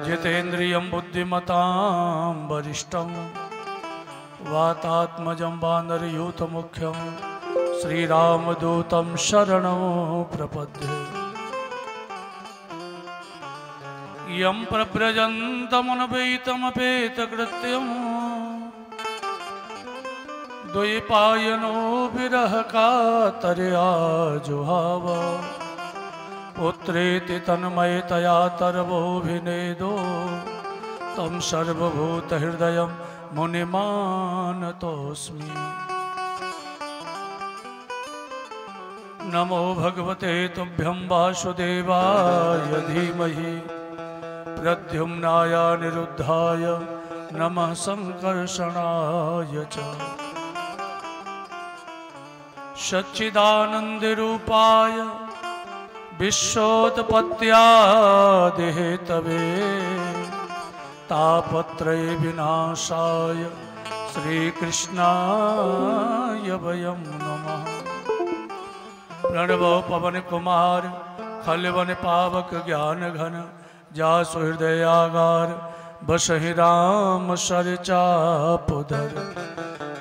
जितेन्द्रियं बुद्धिमतां वरिष्ठं वातात्मजं वानरयूथमुख्यं श्रीरामदूतं शरणं प्रपद्ये। यं प्रव्रजन्तमनवैतमपेतकृत्यं द्वैपायनो विरहकातर्या जुहाव पुत्रेति तन्मयतया तरवोऽभिनेदो तं सर्वभूतहृदयं मुनिमानतोऽस्मि। नमो भगवते तुभ्यं वासुदेवाय धीमहि प्रद्युम्नाय निरुद्धाय नमः संकर्षणाय च। सच्चिदानन्दरूपाय विश्वोत्पत्त्यादिहेतवे तापत्रय विनाशाय श्रीकृष्णाय वयं नमः। प्रणवो पवन कुमार खलवन पावक ज्ञान घन जासु हृदयागार बसहि राम सरचापुधर।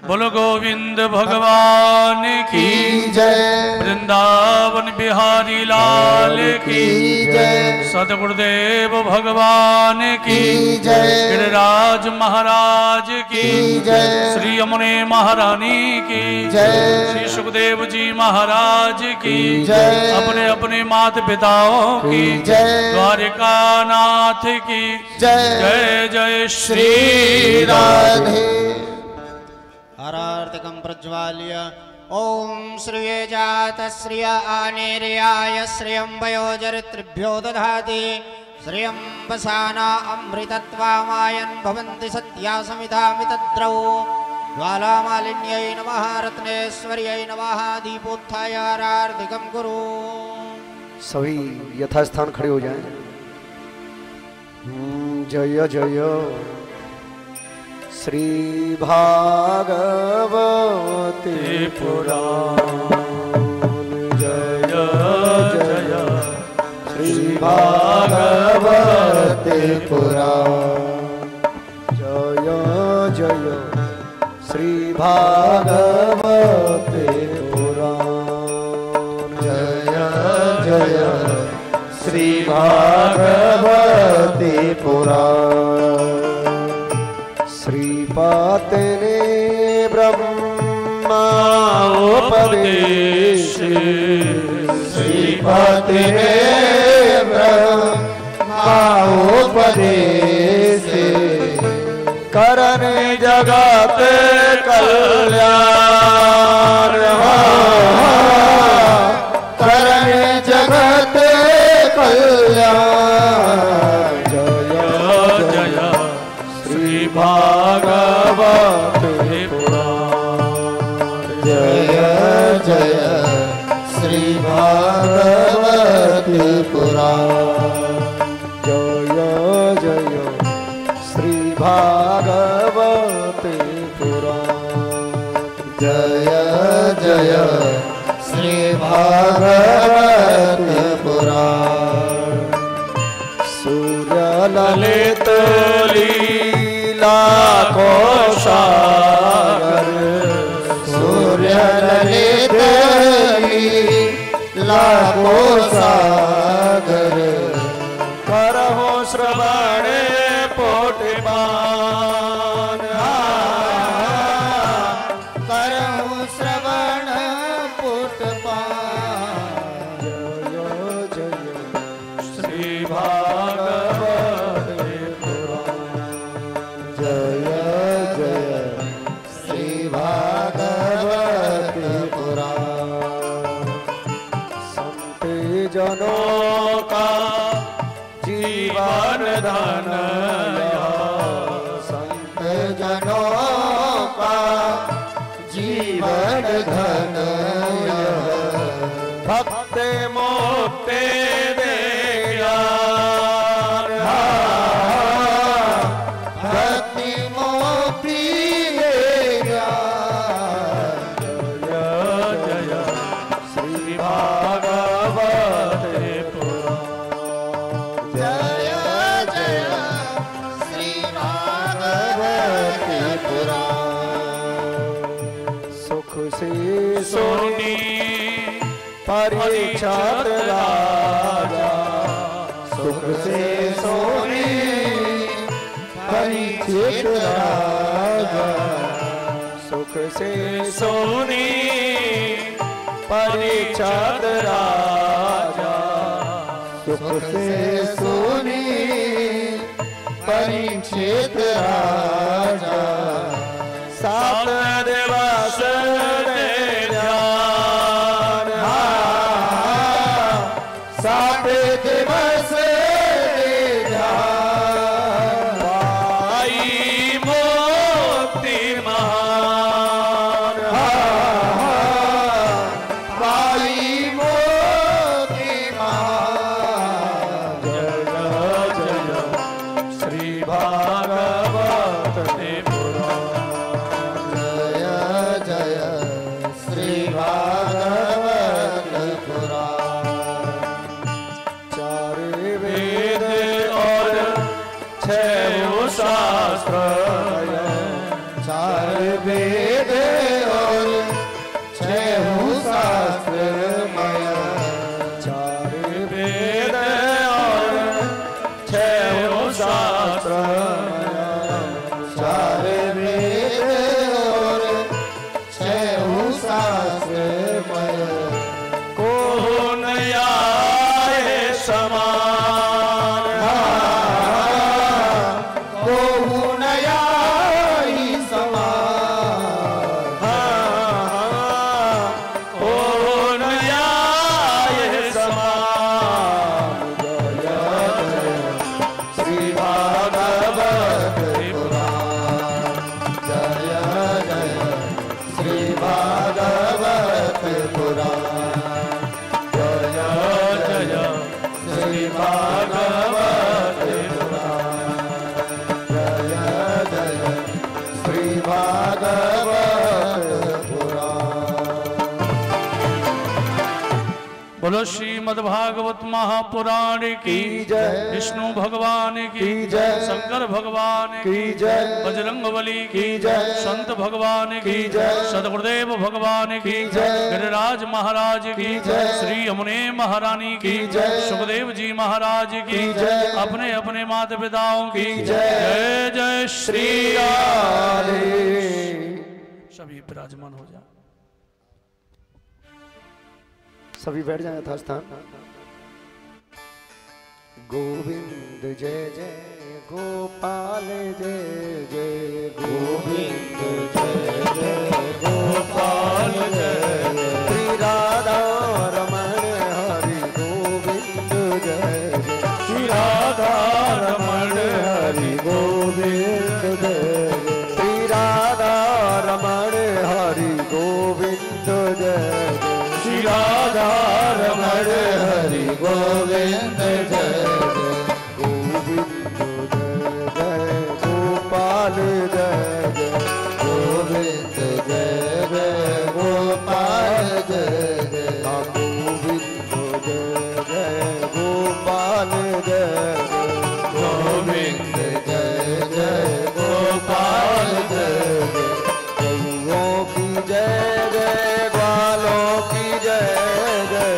बोलो गोविंद भगवान की जय, वृंदावन बिहारी लाल की जय, सतगुरुदेव भगवान की जय, गिरिराज महाराज की जय, श्री यमुने महारानी की जय, श्री सुखदेव जी महाराज की जय, अपने अपने माता पिताओं की जय, द्वारिका नाथ की जय। जय जय श्री राधे। हरार्तिकं प्रज्वाल्य ओम श्रिये जात श्रिय आनेर्याय श्रियं वयोजरित्रिभ्यो दधाति श्रियं वसाना अमृतत्वामायन् भवन्ति सत्या समिधामितद्रौ। ज्वालामालिन्यै नमः रत्नेश्वर्यै नमः दीपोत्थाय हरार्तिकं कुरु। सभी यथास्थान खड़े हो जाएं। जय जय श्री भागवते पुराण। जय जय श्री भागवते पुराण। जय जय श्री भागवते पुराण। जय जय श्री भागवते पुराण। श्रीपातने ब्रह्मोपदेश, श्रीपातने ब्रह्मोपदेश, करने जगत कल्याण, करने जगत कल्याण। जय जय श्री भागवते पुराण। जय जय श्री भागवते पुराण। जय जय श्री भागवते पुराण। जय जय श्री भागवते पुराण। सूर्य ललित लीला को सागर, सूर्य ललित लीला को सागर, करहो श्रवण पोटबान, करहो श्रवण पोटबान। जय जय श्री भागवते पुराण। जय जय श्री भागवते पुराण। संत जनों का जीवन धन, संत जनों का जीवन धन, भक्त मोक्ति दे ज्ञान, भक्ति मोक्ति दे ज्ञान। जय जय श्री भागवते पुराण। जय जय परीक्षित राजा सुख से सोनी परीक्षित राजा सुख से सोनी परीक्षित राजा सुख से सोनी परीक्षित राजा सात दिवस सात दिवस पाई मोक्ति महान पाई मोक्ति महान जय जय श्री भागवत पुराण जय जय श्री भागवत पुराण चार वेद और छह शास्त्र चार वेद और छह शास्त्रमय चार वेद और छह शास्त्रमय चार वेद और छह शास्त्रमय को नया समान को नया ही समान को नया समान जय जय श्री भागवत पुराण जय जय श्री भागवत पुराण जय जय श्री भागवत पुराण जय जय श्री भागवत पुराण। बोलो श्रीमद् भागवत महापुराण की जय विष्णु भगवान की जय शंकर भगवान की जय बजरंगबली की जय संत भगवान की जय सदगुरुदेव भगवान की जय गिरिराज महाराज की जय श्री यमुने महारानी की जय सुखदेव जी महाराज की जय अपने अपने माता पिताओं की जय जय जय श्री राधे। सभी विराजमान हो जाए। सभी बैठ जाए यथास्थान। गोविंद जय जय गोपाल जय जय गोविंद जय जय गोपाल जय श्री राधा रमण हरि गोविंद जय श्री राधा रमण हरि गोविंद जय श्री राधा रमण हरि गोविंद जय श्री राधा रमण हरि गोविंद जय गोविंद जय जय गोपाल जय जय गोविंद जय जय गोपाल जय जय गोविंद जय जय गोपाल जय गोविंद जय जय गोपाल जय गौओं की जय जय ग्वालों की जय जय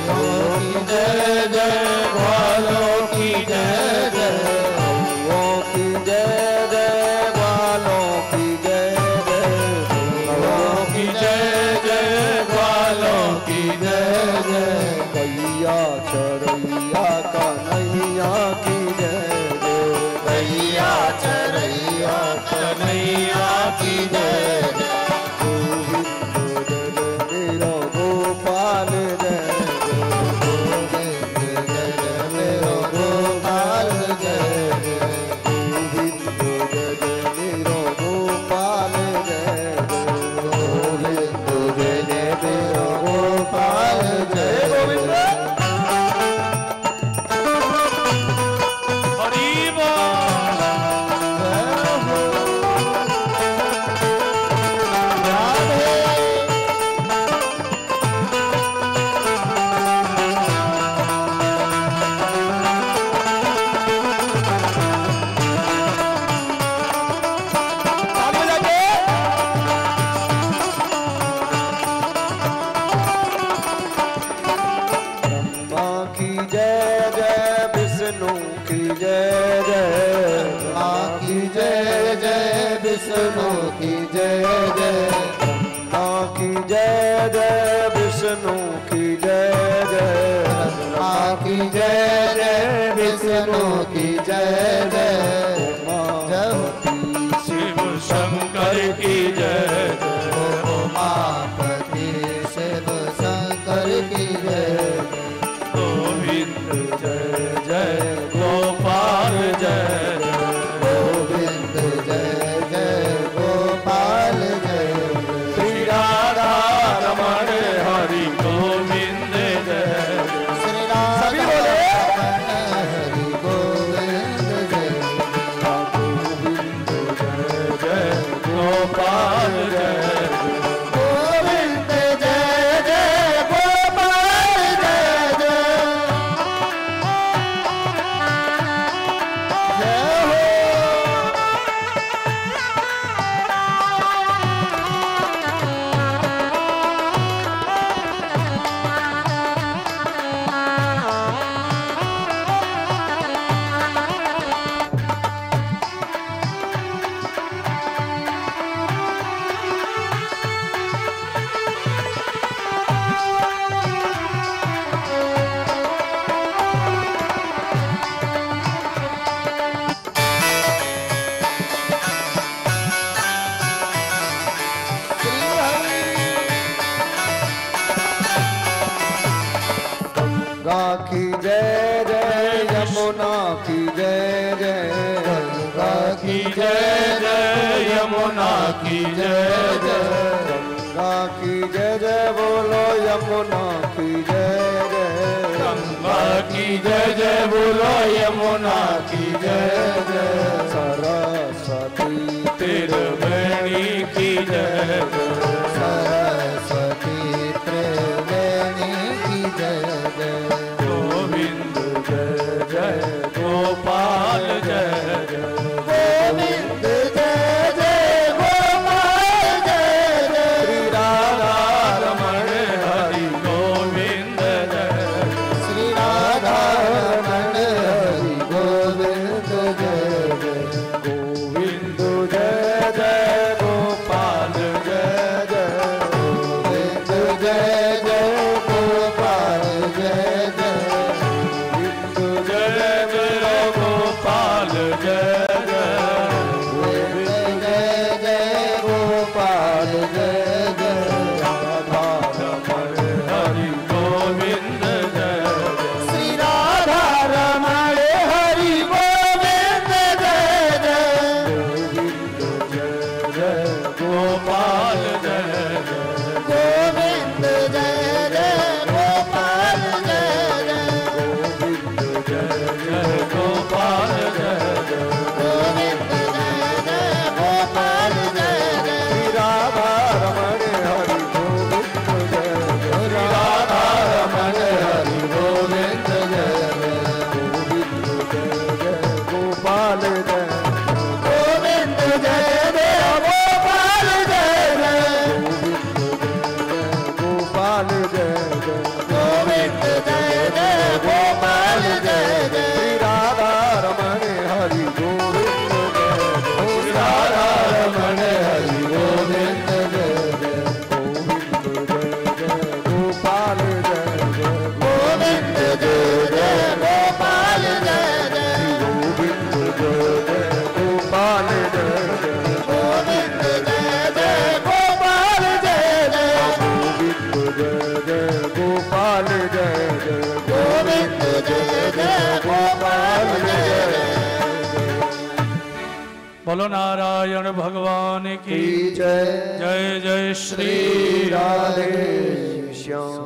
गौओं की जय जय ग्वालों की जय जय गौओं की जय जय ग्वालों की जय जय गौओं की जय जय ग्वालों की जय जय गैया चरैया कन्हैया की जय जय गैया चरैया कन्हैया की जय गोविंद जय मेरा गोपाल जय गोविंद जय मेरा गोपाल जय गोविंद जय मेरा गोपाल जय गोविंद जय मेरा गोपाल जय गोविंद हरि बोल। विष्णु की जय जय, ब्रह्मा की जय जय, विष्णु की जय जय, ब्रह्मा की जय जय, विष्णु की जय जय, शिव शंकर की जय जय, उमापति शिव शंकर की जय, गोविंद जय जय, गोपाल जय जय, गोविंद जय जय, गोपाल जय जय, श्री राधा रमण हरि गोविंद जय जय, श्री राधा हरि गोविंद जय गोविंद जय जय, गोपाल जय जय, गोविंद जय जय, गोपाल जय जय, जय हो। गंगा की जय जय, यमुना की जय जय, गंगा की जय जय, यमुना की जय जय, गंगा की जय जय, बोलो यमुना की जय जय, गंगा की जय जय, बोलो यमुना की जय जय, सरस्वती त्रिवेणी की जय जय, सरस्वती त्रिवेणी की जय जय, गोविंद जय जय, गोपाल जय जय, गोविंद जय जय, गोपाल जय जय, श्री राधा रमण हरि गोविंद जय, श्री राधा रमण हरि गोविंद जय जय, गोविंद जय जय, गोपाल जय जय, गोविंद जय जय, गोपाल जय जय, गोविंद जय जय, गोपाल जय जय, गोविंद जय जय, गोपाल जय जय, राधा रमण हरि गोविंद जय जय, श्री राधा रमण हरि गोविंद जय जय, गोविंद जय जय, गोपाल जय जय, गोविंद जय जय, गोपाल जय जय, गोविंद जय जय, गोपाल जय जय, गोविंद जय जय, गोपाल जय जय, श्री राधा रमण हरि गोविंद जय जय, श्री राधा रमण हरि गोविंद जय जय, गोविंद जय जय, गोपाल जय जय, गोविंद जय जय, गोपाल जय जय, गोपाल जय जय, गोविंद जय जय, गोपाल जय जय, श्री राधा रमण हरि गोविंद जय जय, श्री राधा रमण हरि गोविंद जय जय, गोविंद जय जय, गोपाल जय जय, गोविंद जय जय, गोपाल जय जय, गोविंद जय जय, गोपाल जय जय, गोविंद जय जय, गोपाल जय जय, गोविंद जय जय, गोपाल जय जय, गोविंद जय जय, गोपाल जय जय। बोलो नारायण भगवान की की जय, जय जय श्री श्री राधे राधे श्याम।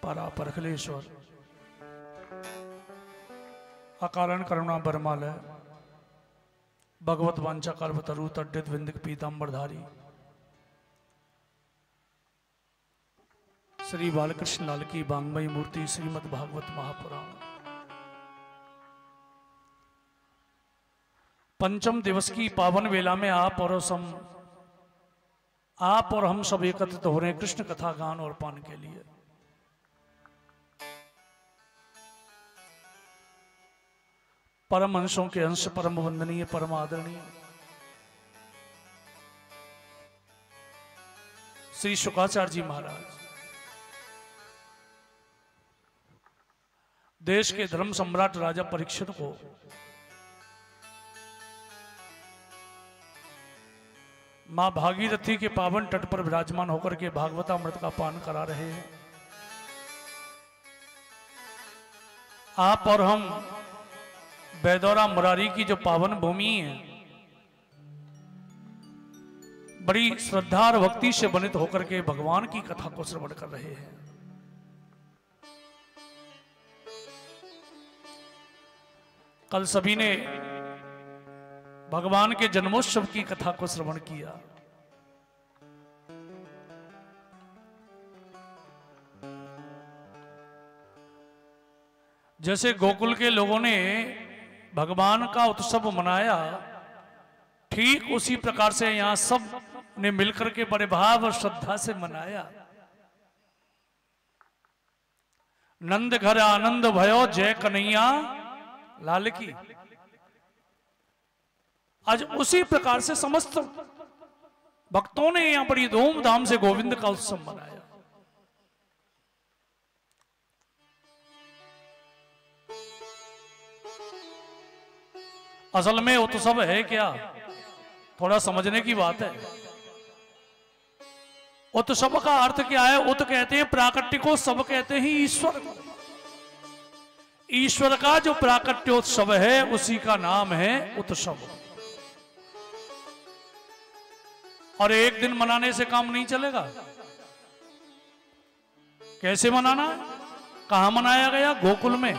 परापर अखिलेश्वर अकारण करुणा बरमालय भगवत वांछा कल्पतरु तड्डित विंदिक पीताम्बरधारी श्री बालकृष्ण लाल की बांगमयी मूर्ति श्रीमद् भागवत महापुराण पंचम दिवस की पावन वेला में आप और हम सब एकत्रित हो रहे हैं कृष्ण कथा गान और पान के लिए। परम हंसों के अंश, परम वंदनीय, परम आदरणीय श्री शुकाचार्य जी महाराज, देश के धर्म सम्राट राजा परीक्षित को मां भागीरथी के पावन तट पर विराजमान होकर के भागवतामृत का पान करा रहे हैं। आप और हम बैदौरा मुरारी की जो पावन भूमि है, बड़ी श्रद्धा और भक्ति से बनित होकर के भगवान की कथा को श्रवण कर रहे हैं। कल सभी ने भगवान के जन्मोत्सव की कथा को श्रवण किया। जैसे गोकुल के लोगों ने भगवान का उत्सव मनाया, ठीक उसी प्रकार से यहां सब ने मिलकर के बड़े भाव और श्रद्धा से मनाया। नंद घर आनंद भयो, जय कन्हैया लाल की। आज उसी प्रकार से समस्त भक्तों ने यहां बड़ी धूमधाम से गोविंद का उत्सव मनाया। असल में उत्सव है क्या, थोड़ा समझने की बात है। उत्सव का अर्थ क्या है? उत कहते हैं प्राकट्य को, सब कहते हैं ईश्वर को। ईश्वर का जो प्राकट्योत्सव है उसी का नाम है उत्सव। और एक दिन मनाने से काम नहीं चलेगा। कैसे मनाना? कहां मनाया गया? गोकुल में।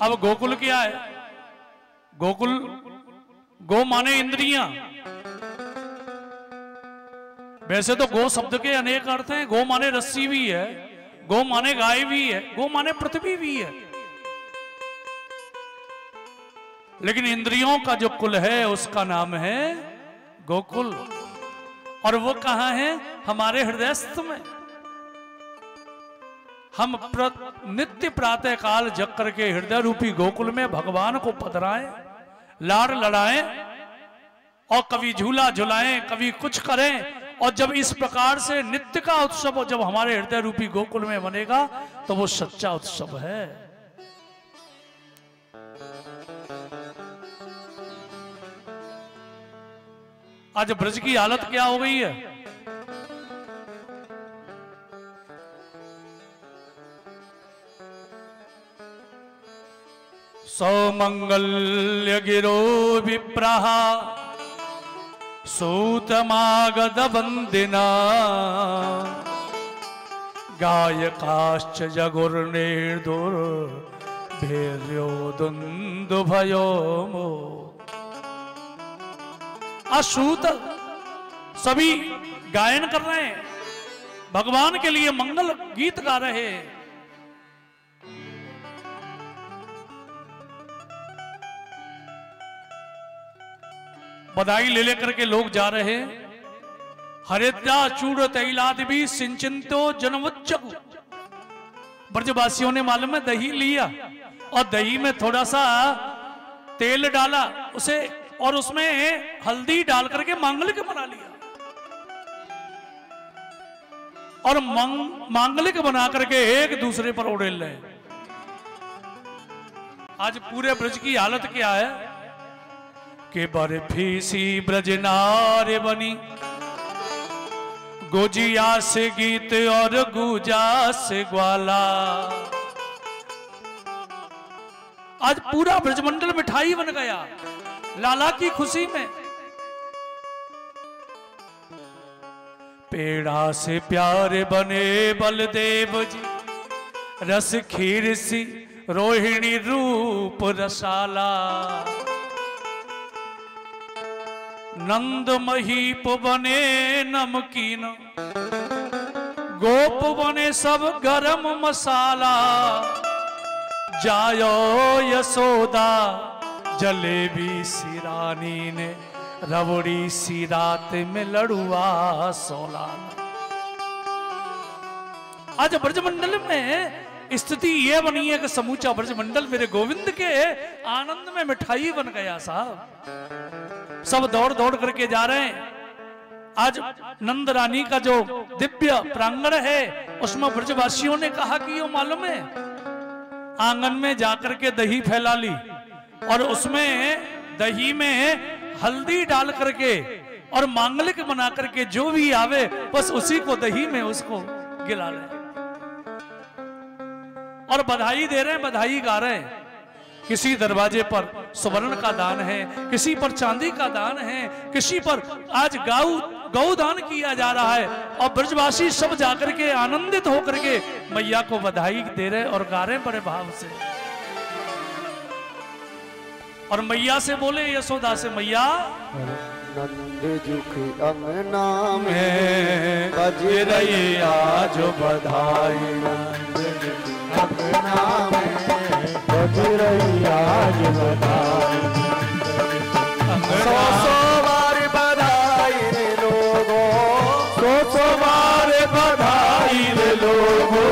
अब गोकुल क्या है? गोकुल, गो माने इंद्रियां। वैसे तो गो शब्द के अनेक अर्थ हैं। गो माने रस्सी भी है, गो माने गाय भी है, गो माने पृथ्वी भी है। लेकिन इंद्रियों का जो कुल है उसका नाम है गोकुल। और वो कहां है? हमारे हृदयस्थ में। हम नित्य प्रातः काल जग करके हृदय रूपी गोकुल में भगवान को पधराएं, लाड़ लड़ाएं और कभी झूला झुलाएं, कभी कुछ करें। और जब इस प्रकार से नित्य का उत्सव जब हमारे हृदय रूपी गोकुल में बनेगा तो वो सच्चा उत्सव है। आज ब्रज की हालत क्या हो गई है? सौमंगल्य गिरो विप्रः सूतमागध वंदिना गायकाश्च जगुर्निर्दुर भैर्यो दुन्दुभयो मो। असूत सभी गायन कर रहे हैं, भगवान के लिए मंगल गीत गा रहे हैं। बधाई ले लेकर के लोग जा रहे हैं। हरिद्रा चूड़ तैलादि भी सिंचिंतो जनवच्चकु। ब्रजवासियों ने मालूम है दही लिया और दही में थोड़ा सा तेल डाला उसे, और उसमें हल्दी डाल करके मांगलिक बना लिया और मांगलिक बना करके एक दूसरे पर उड़ेल रहे। आज पूरे ब्रज की हालत क्या है कि बर्फी सी ब्रज नार बनी, गोजिया से गीत और गुजा से ग्वाला। आज पूरा ब्रजमंडल मिठाई बन गया लाला की खुशी में। पेड़ा से प्यारे बने बलदेव जी, रस खीर सी रोहिणी रूप रसाला। नंद महीप बने नमकीन, गोप बने सब गरम मसाला। जायो यशोदा जलेबी सी रानी ने, रबड़ी सी रात में लड़ुआ सोला। आज ब्रजमंडल में स्थिति ये बनी है कि समूचा ब्रजमंडल मेरे गोविंद के आनंद में मिठाई बन गया साहब। सब दौड़ दौड़ करके जा रहे हैं। आज नंद रानी का जो दिव्य प्रांगण है उसमें ब्रजवासियों ने कहा कि ये मालूम है, आंगन में जाकर के दही फैला ली और उसमें दही में हल्दी डाल करके और मांगलिक बना करके जो भी आवे बस उसी को दही में उसको गिला ले और बधाई दे रहे हैं, बधाई गा रहे हैं। किसी दरवाजे पर स्वर्ण का दान है, किसी पर चांदी का दान है, किसी पर आज गौ दान किया जा रहा है और ब्रजवासी सब जाकर के आनंदित होकर के मैया को बधाई दे रहे और गा रहे बड़े भाव से। और मैया से बोले, यशोदा से, मैया नंद जी के अंगना में बज रही आज बधाई, नंद जी के अंगना में बज रही आज बधाई। सौ बार बधाई रे लोगों, सौ बार बधाई रे लोगों,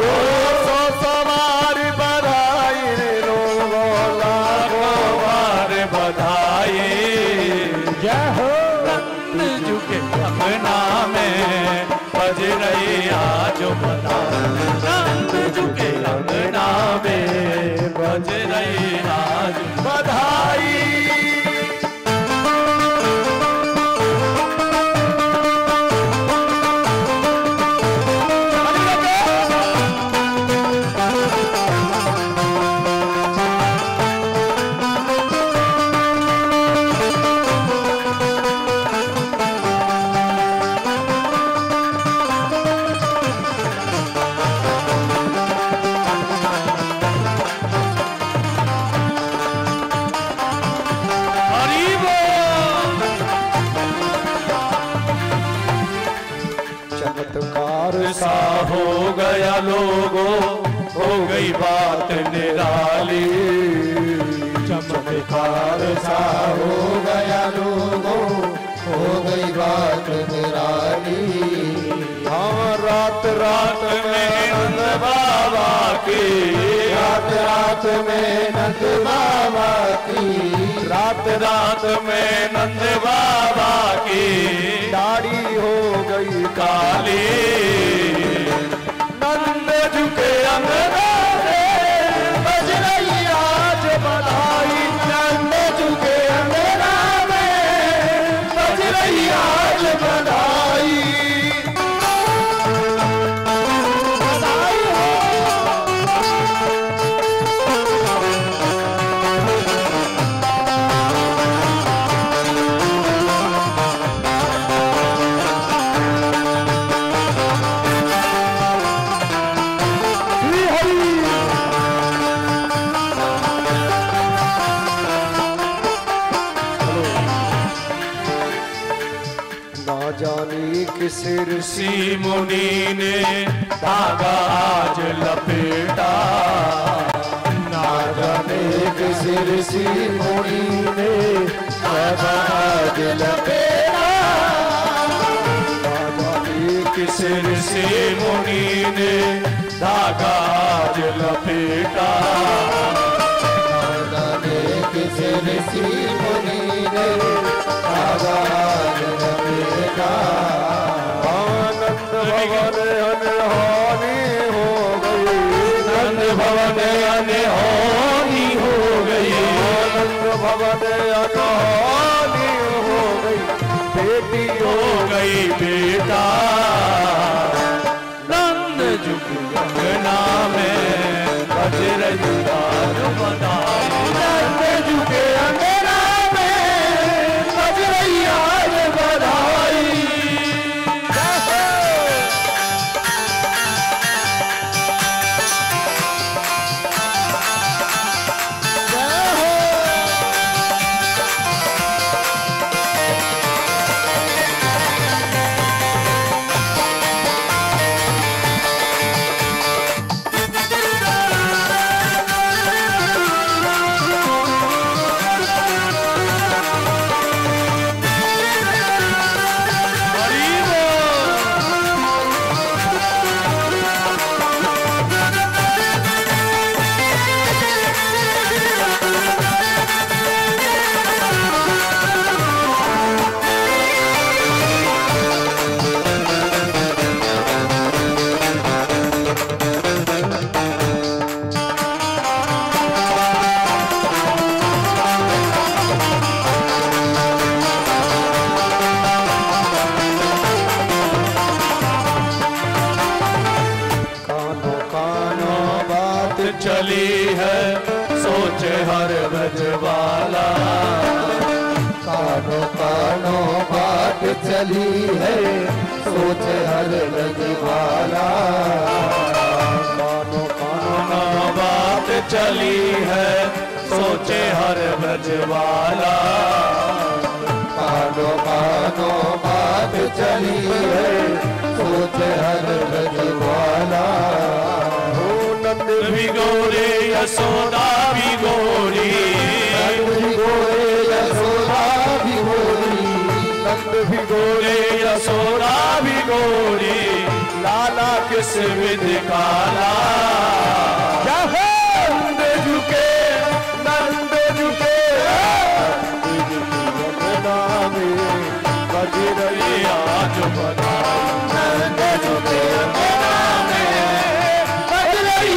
सौ बार बधाई रे लोगों, लाखों बार बधाई। जय हो नंद जी के अंगना में बज रही आज बधाई, नंद जी के अंगना में बज रही आज बधाई। सा हो गया लोगों, हो गई बात निराली, चमत्कार सा हो गया लोगों, हो गई बात निराली। हाँ रात रात में नंद बाबा की, रात रात में नंद बाबा की, रात रात में नंद बाबा की दाढ़ी हो गई काली। नंद झुके अंगना में बज रही आज बधाई, नंद झुके अंगना में बज रही आज बधाई। बधाई हो जानी किस ऋषि मुनि ने धागा आज लपेटा, ना जाने किस ऋषि मुनि ने धागा आज लपेटा, ना जाने किस ऋषि मुनि ने धागा आज लपेटा, ना जाने किस ऋषि मुनि ने धागा आज लपेटा। आनंद भवन अनहोनी हो गई, नंद भवन अनहोनी हो गई, आनंद भवन अनहोनी हो गई, बेटी हो गई बेटा। नंद जी के अंगना में बज रही आज बधाई, नंद जी के अंगना में बज रही आज बधाई। ब्रजवाला। कानो कानो बात चली है सोच हर ब्रजवाला। कानो कानो बात चली है सोचे हर ब्रजवाला। कानो कानो बात चली है सोचे हर ब्रजवाला। नंद भी गोरे यशोदा भी गोरी। नंद भी गोरे यशोदा भी गोरी। नंद भी गोरे यशोदा भी गोरी। लाला किस विध काला। नंद झुके नंद झुके बजरई आज बधाई। नंद झुके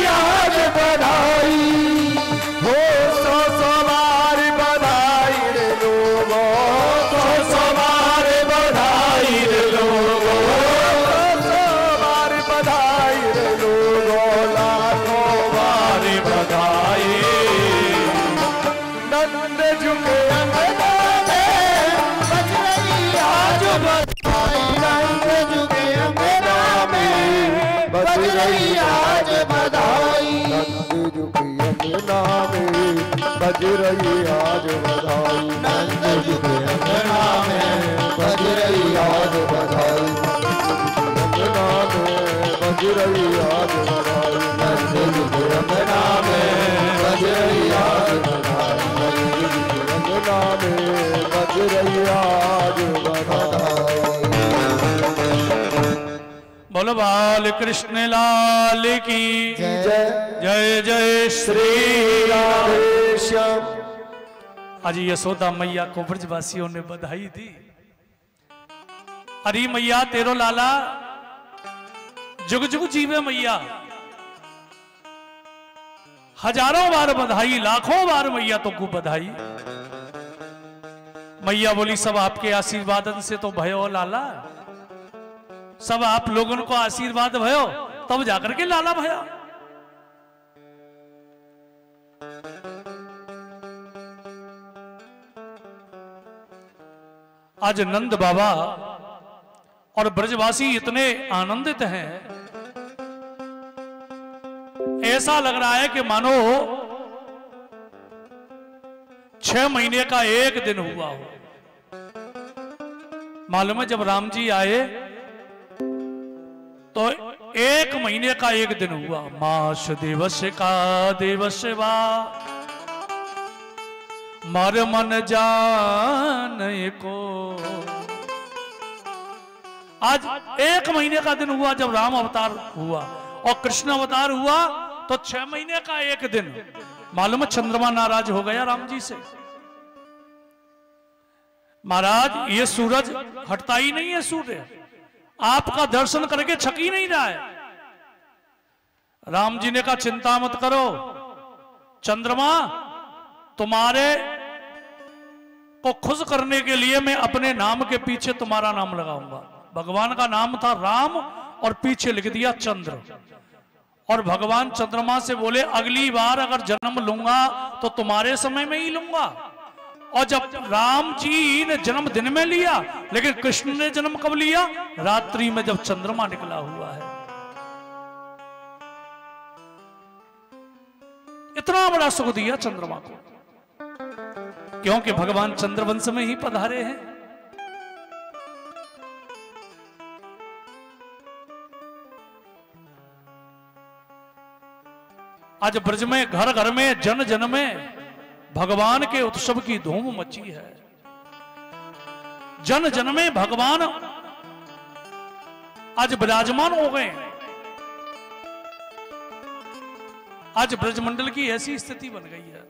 आज बधाई। हो सो बार बधाई रे लोगो। सो बार बधाई रे लोगो। सो बार बधाई रे लोगो। लाखों बार बधाई। नंद झुके अंगना में बजरई आज बधाई। नंद झुके अंगना में बजरई आज बधाई। नंद झुके अंगना में बजरई आज बधाई। नंद झुके अंगना में बजरई आज बधाई। अंगना में बजरई आज बधाई। नंद झुके अंगना में बजरई आज बधाई। नंद झुके अंगना में बजरई आज बधाई। बोलो बाल कृष्ण लाल की जय जय जय श्री राधेश्याम। आज यशोदा मैया को ब्रजवासियों ने बधाई दी। अरे मैया तेरो लाला जुग जुग जीवे मैया। हजारों बार बधाई, लाखों बार मैया तो को बधाई। मैया बोली सब आपके आशीर्वादन से तो भयो लाला। सब आप लोगों को आशीर्वाद भयो तब जाकर के लाला भया। आज नंद बाबा और ब्रजवासी इतने आनंदित हैं, ऐसा लग रहा है कि मानो 6 महीने का एक दिन हुआ हो। मालूम है जब राम जी आए तो 1 महीने का एक दिन हुआ। मास दिवस का दिवस वा मर मन जान को। आज 1 महीने का दिन हुआ जब राम अवतार हुआ और कृष्ण अवतार हुआ तो 6 महीने का एक दिन। मालूम है चंद्रमा नाराज हो गया राम जी से। महाराज ये सूरज हटता ही नहीं है, सूर्य आपका दर्शन करके छक ही नहीं रहा है। राम जी ने कहा चिंता मत करो चंद्रमा, तुम्हारे को खुश करने के लिए मैं अपने नाम के पीछे तुम्हारा नाम लगाऊंगा। भगवान का नाम था राम और पीछे लिख दिया चंद्र। और भगवान चंद्रमा से बोले अगली बार अगर जन्म लूंगा तो तुम्हारे समय में ही लूंगा। और जब राम जी ने जन्म दिन में लिया, लेकिन कृष्ण ने जन्म कब लिया? रात्रि में जब चंद्रमा निकला हुआ है। इतना बड़ा सुख दिया चंद्रमा को, क्योंकि भगवान चंद्रवंश में ही पधारे हैं। आज ब्रज में घर घर में जन जन में भगवान के उत्सव की धूम मची है। जन जन में भगवान आज विराजमान हो गए। आज ब्रजमंडल की ऐसी स्थिति बन गई है।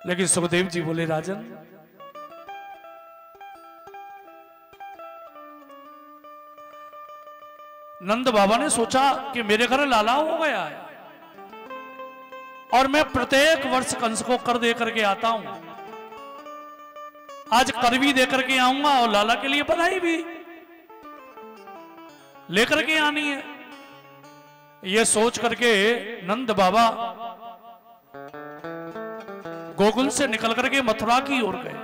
लेकिन सुखदेव जी बोले राजन, नंद बाबा ने सोचा कि मेरे घर लाला हो गया है और मैं प्रत्येक वर्ष कंस को कर दे करके आता हूं। आज कर भी दे करके आऊंगा और लाला के लिए बधाई भी लेकर के आनी है। ये सोच करके नंद बाबा गोकुल से निकल करके मथुरा की ओर गए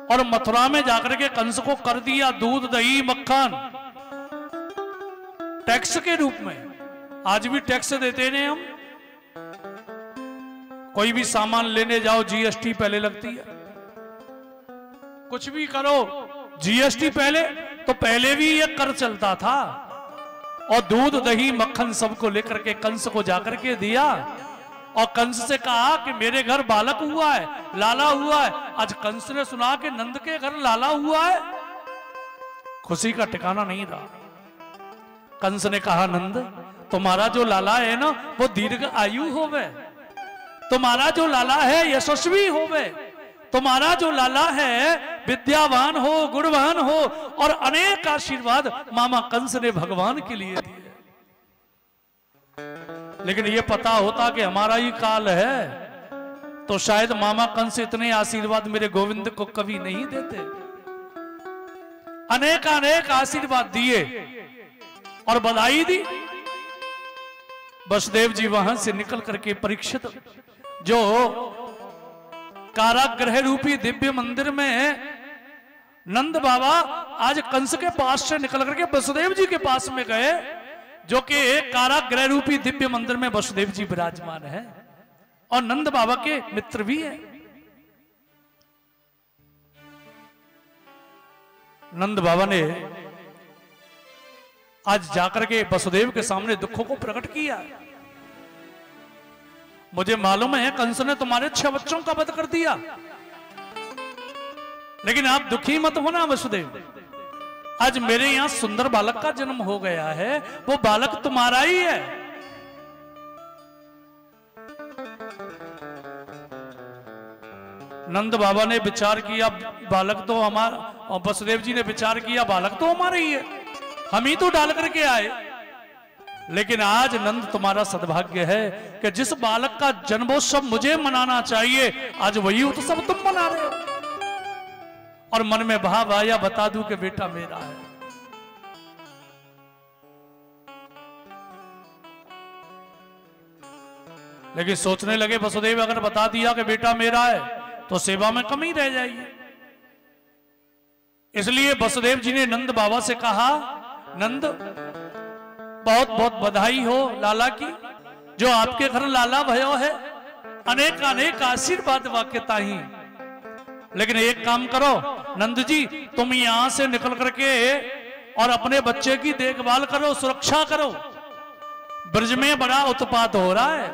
और मथुरा में जाकर के कंस को कर दिया दूध दही मक्खन टैक्स के रूप में। आज भी टैक्स देते हैं हम, कोई भी सामान लेने जाओ जीएसटी पहले लगती है, कुछ भी करो जीएसटी पहले। तो पहले भी ये कर चलता था और दूध दही मक्खन सबको लेकर के कंस को जाकर के दिया और कंस से कहा कि मेरे घर बालक हुआ है, लाला हुआ है। आज कंस ने सुना कि नंद के घर लाला हुआ है, खुशी का ठिकाना नहीं रहा। कंस ने कहा नंद तुम्हारा जो लाला है ना वो दीर्घ आयु होवे, तुम्हारा जो लाला है यशस्वी होवे, तुम्हारा जो लाला है विद्यावान हो गुणवान हो। और अनेक आशीर्वाद मामा कंस ने भगवान के लिए दिए। लेकिन ये पता होता कि हमारा ही काल है तो शायद मामा कंस इतने आशीर्वाद मेरे गोविंद को कभी नहीं देते। अनेक अनेक आशीर्वाद दिए और बधाई दी। वसुदेव जी वहां से निकल करके परीक्षित जो कारागृह रूपी दिव्य मंदिर में नंद बाबा आज कंस के पास से निकल करके वसुदेव जी के पास में गए, जो कि कारागृह रूपी दिव्य मंदिर में वसुदेव जी विराजमान है और नंद बाबा के मित्र भी है। नंद बाबा ने आज जाकर के वसुदेव के सामने दुखों को प्रकट किया। मुझे मालूम है कंस ने तुम्हारे 6 बच्चों का वध कर दिया, लेकिन आप दुखी मत होना वसुदेव। आज मेरे यहां सुंदर बालक का जन्म हो गया है, वो बालक तुम्हारा ही है। नंद बाबा ने विचार किया बालक तो हमारा, और वसुदेव जी ने विचार किया बालक तो हमारा ही है, हम ही तो डाल करके आए। लेकिन आज नंद तुम्हारा सद्भाग्य है कि जिस बालक का जन्मोत्सव मुझे मनाना चाहिए आज वही उत्सव तुम मना रहे हो। और मन में भाव आया बता दूं कि बेटा मेरा है। लेकिन सोचने लगे वसुदेव अगर बता दिया कि बेटा मेरा है तो सेवा में कमी रह जाएगी। इसलिए वसुदेव जी ने नंद बाबा से कहा नंद बहुत बहुत बधाई हो लाला की, जो आपके घर लाला भयो है। अनेक अनेक आशीर्वाद वाक्यता ही। लेकिन एक काम करो नंद जी, तुम यहां से निकल करके और अपने बच्चे की देखभाल करो, सुरक्षा करो। ब्रज में बड़ा उत्पात हो रहा है,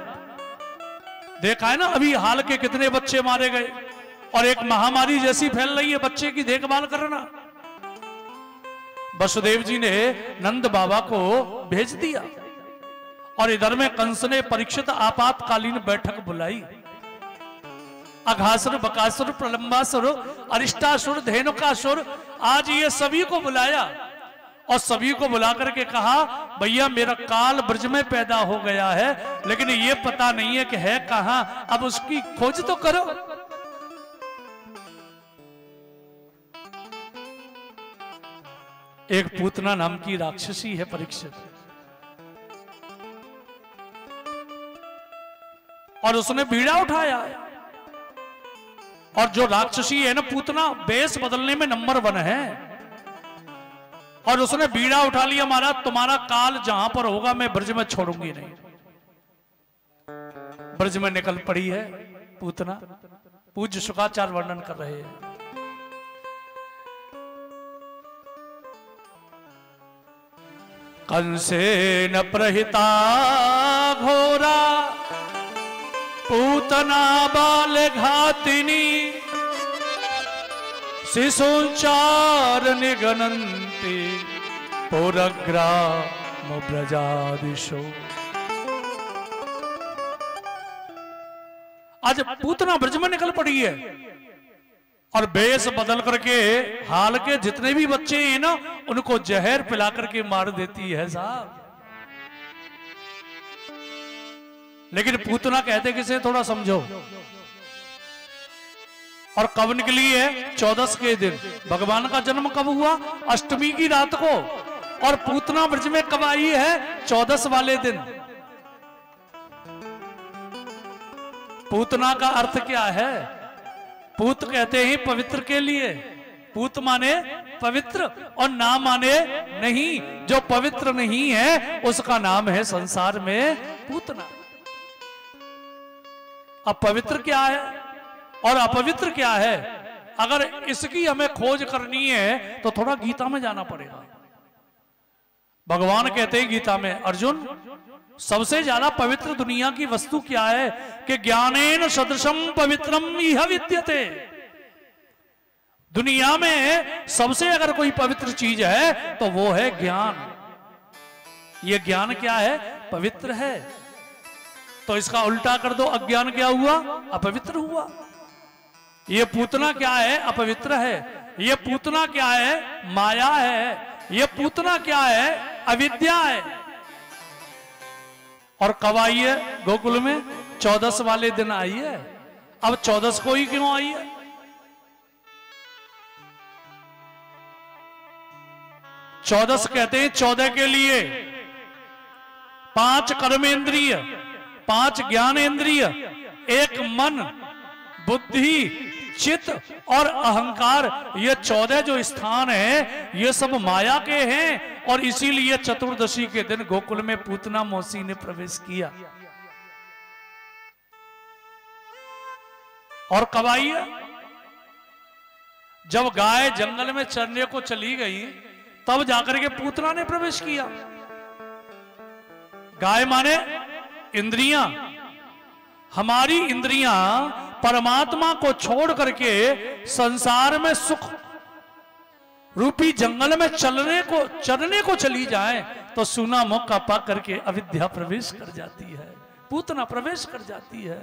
देखा है ना अभी हाल के कितने बच्चे मारे गए और एक महामारी जैसी फैल रही है, बच्चे की देखभाल करना। वसुदेव जी ने नंद बाबा को भेज दिया और इधर में कंस ने परीक्षित आपातकालीन बैठक बुलाई। अघासुर, बकासुर, प्रलंबासुर, अरिष्टासुर, धेनुकासुर, आज ये सभी को बुलाया और सभी को बुला करके कहा भैया मेरा काल ब्रज में पैदा हो गया है, लेकिन ये पता नहीं है कि है कहां, अब उसकी खोज तो करो। एक पूतना नाम की राक्षसी है परीक्षित, और उसने बीड़ा उठाया है। और जो राक्षसी है ना पूतना, बेस बदलने में नंबर 1 है। और उसने बीड़ा उठा लिया, महाराज तुम्हारा काल जहां पर होगा मैं ब्रज में छोड़ूंगी नहीं। ब्रज में निकल पड़ी है पूतना। पूज्य शुकाचार्य वर्णन कर रहे हैं। कंसेन प्रहिता घोरा पूतना बाल घातिनी शिशुचार निगनन्ति पुरग्राम ब्रजादिशो। आज पूतना ब्रज में निकल पड़ी है और बेस बदल करके हाल के जितने भी बच्चे हैं ना उनको जहर पिला करके मार देती है साहब। लेकिन पूतना कहते किसे थोड़ा समझो। और कब निकली है? 14 के दिन। भगवान का जन्म कब हुआ? अष्टमी की रात को। और पूतना ब्रज में कब आई है? 14 वाले दिन। पूतना का अर्थ क्या है? पूत कहते हैं पवित्र के लिए। पूत माने पवित्र और ना माने नहीं। जो पवित्र नहीं है उसका नाम है संसार में पूतना। अब पवित्र क्या है और अपवित्र क्या है? अगर इसकी हमें खोज करनी है तो थोड़ा गीता में जाना पड़ेगा। भगवान कहते हैं गीता में, अर्जुन सबसे ज्यादा पवित्र दुनिया की वस्तु क्या है? कि ज्ञानेन सदृशम पवित्रम इह विद्यते। दुनिया में सबसे अगर कोई पवित्र चीज है तो वो है ज्ञान। ये ज्ञान क्या है? पवित्र है। तो इसका उल्टा कर दो, अज्ञान क्या हुआ? अपवित्र हुआ। ये पूतना क्या है? अपवित्र है। ये पूतना क्या है? माया है। ये पूतना क्या है? अविद्या है। और कब आई है गोकुल में? 14 वाले दिन आई है। अब 14 को ही क्यों आई है? 14 कहते हैं 14 के लिए 5 कर्मेंद्रिय, 5 ज्ञानेंद्रिय, 1 मन, बुद्धि, चित्त और अहंकार, ये 14 जो स्थान है ये सब माया के हैं। और इसीलिए चतुर्दशी के दिन गोकुल में पूतना मौसी ने प्रवेश किया। और कब आई है? जब गाय जंगल में चरने को चली गई तब जाकर के पूतना ने प्रवेश किया। गाय माने इंद्रियां। हमारी इंद्रियां परमात्मा को छोड़ करके संसार में सुख रूपी जंगल में चरने को चली जाए तो सुना मौका पा करके अविद्या प्रवेश कर जाती है, पूतना प्रवेश कर जाती है।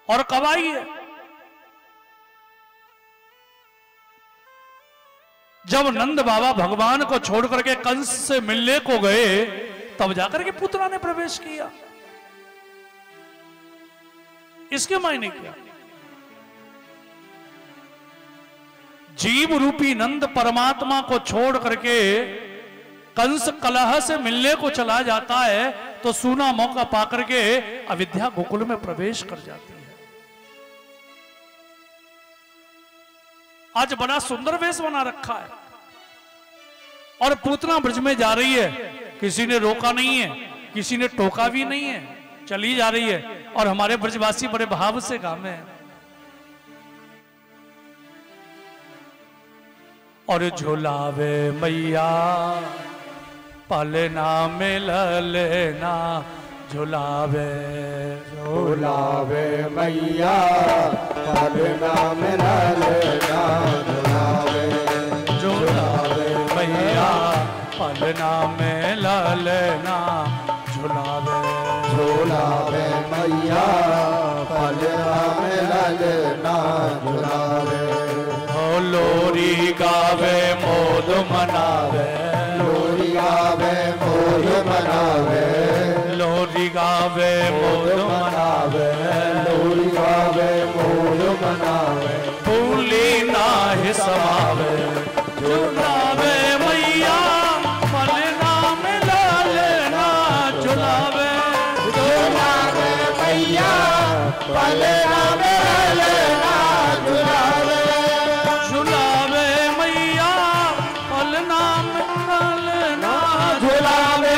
और कब आई है? जब नंद बाबा भगवान को छोड़ करके कंस से मिलने को गए तब जाकर के पूतना ने प्रवेश किया। इसके मायने क्या? जीव रूपी नंद परमात्मा को छोड़ करके कंस कलह से मिलने को चला जाता है तो सूना मौका पाकर के अविद्या गोकुल में प्रवेश कर जाती है। आज बड़ा सुंदर वेश बना रखा है और पूतना ब्रज में जा रही है। किसी ने रोका नहीं है, किसी ने टोका भी नहीं है, चली जा रही है। और हमारे ब्रजवासी बड़े भाव से गावे हैं। और झुलावे मैया पालना मिल लेना, झुलावे झुलावे मैया पालना मिल लेना, झुलावे झुलावे मैया पालना मिल लेना, झुलावे झुलावे मैया पालना मिल लेना, झुलावे। ओ लोरी गावे मोद मनावे, लोरी गावे मोद मनावे, लोरी गावे मोद मनावे, लोरी गावे मोद मनावे। फूली ना ही समावे, झुलावे मैया पालना मिल लेना, झुलावे झुलावे मैया पालना मिल लेना, झुलावे झुलावे मैया पालना मिल लेना, झुलावे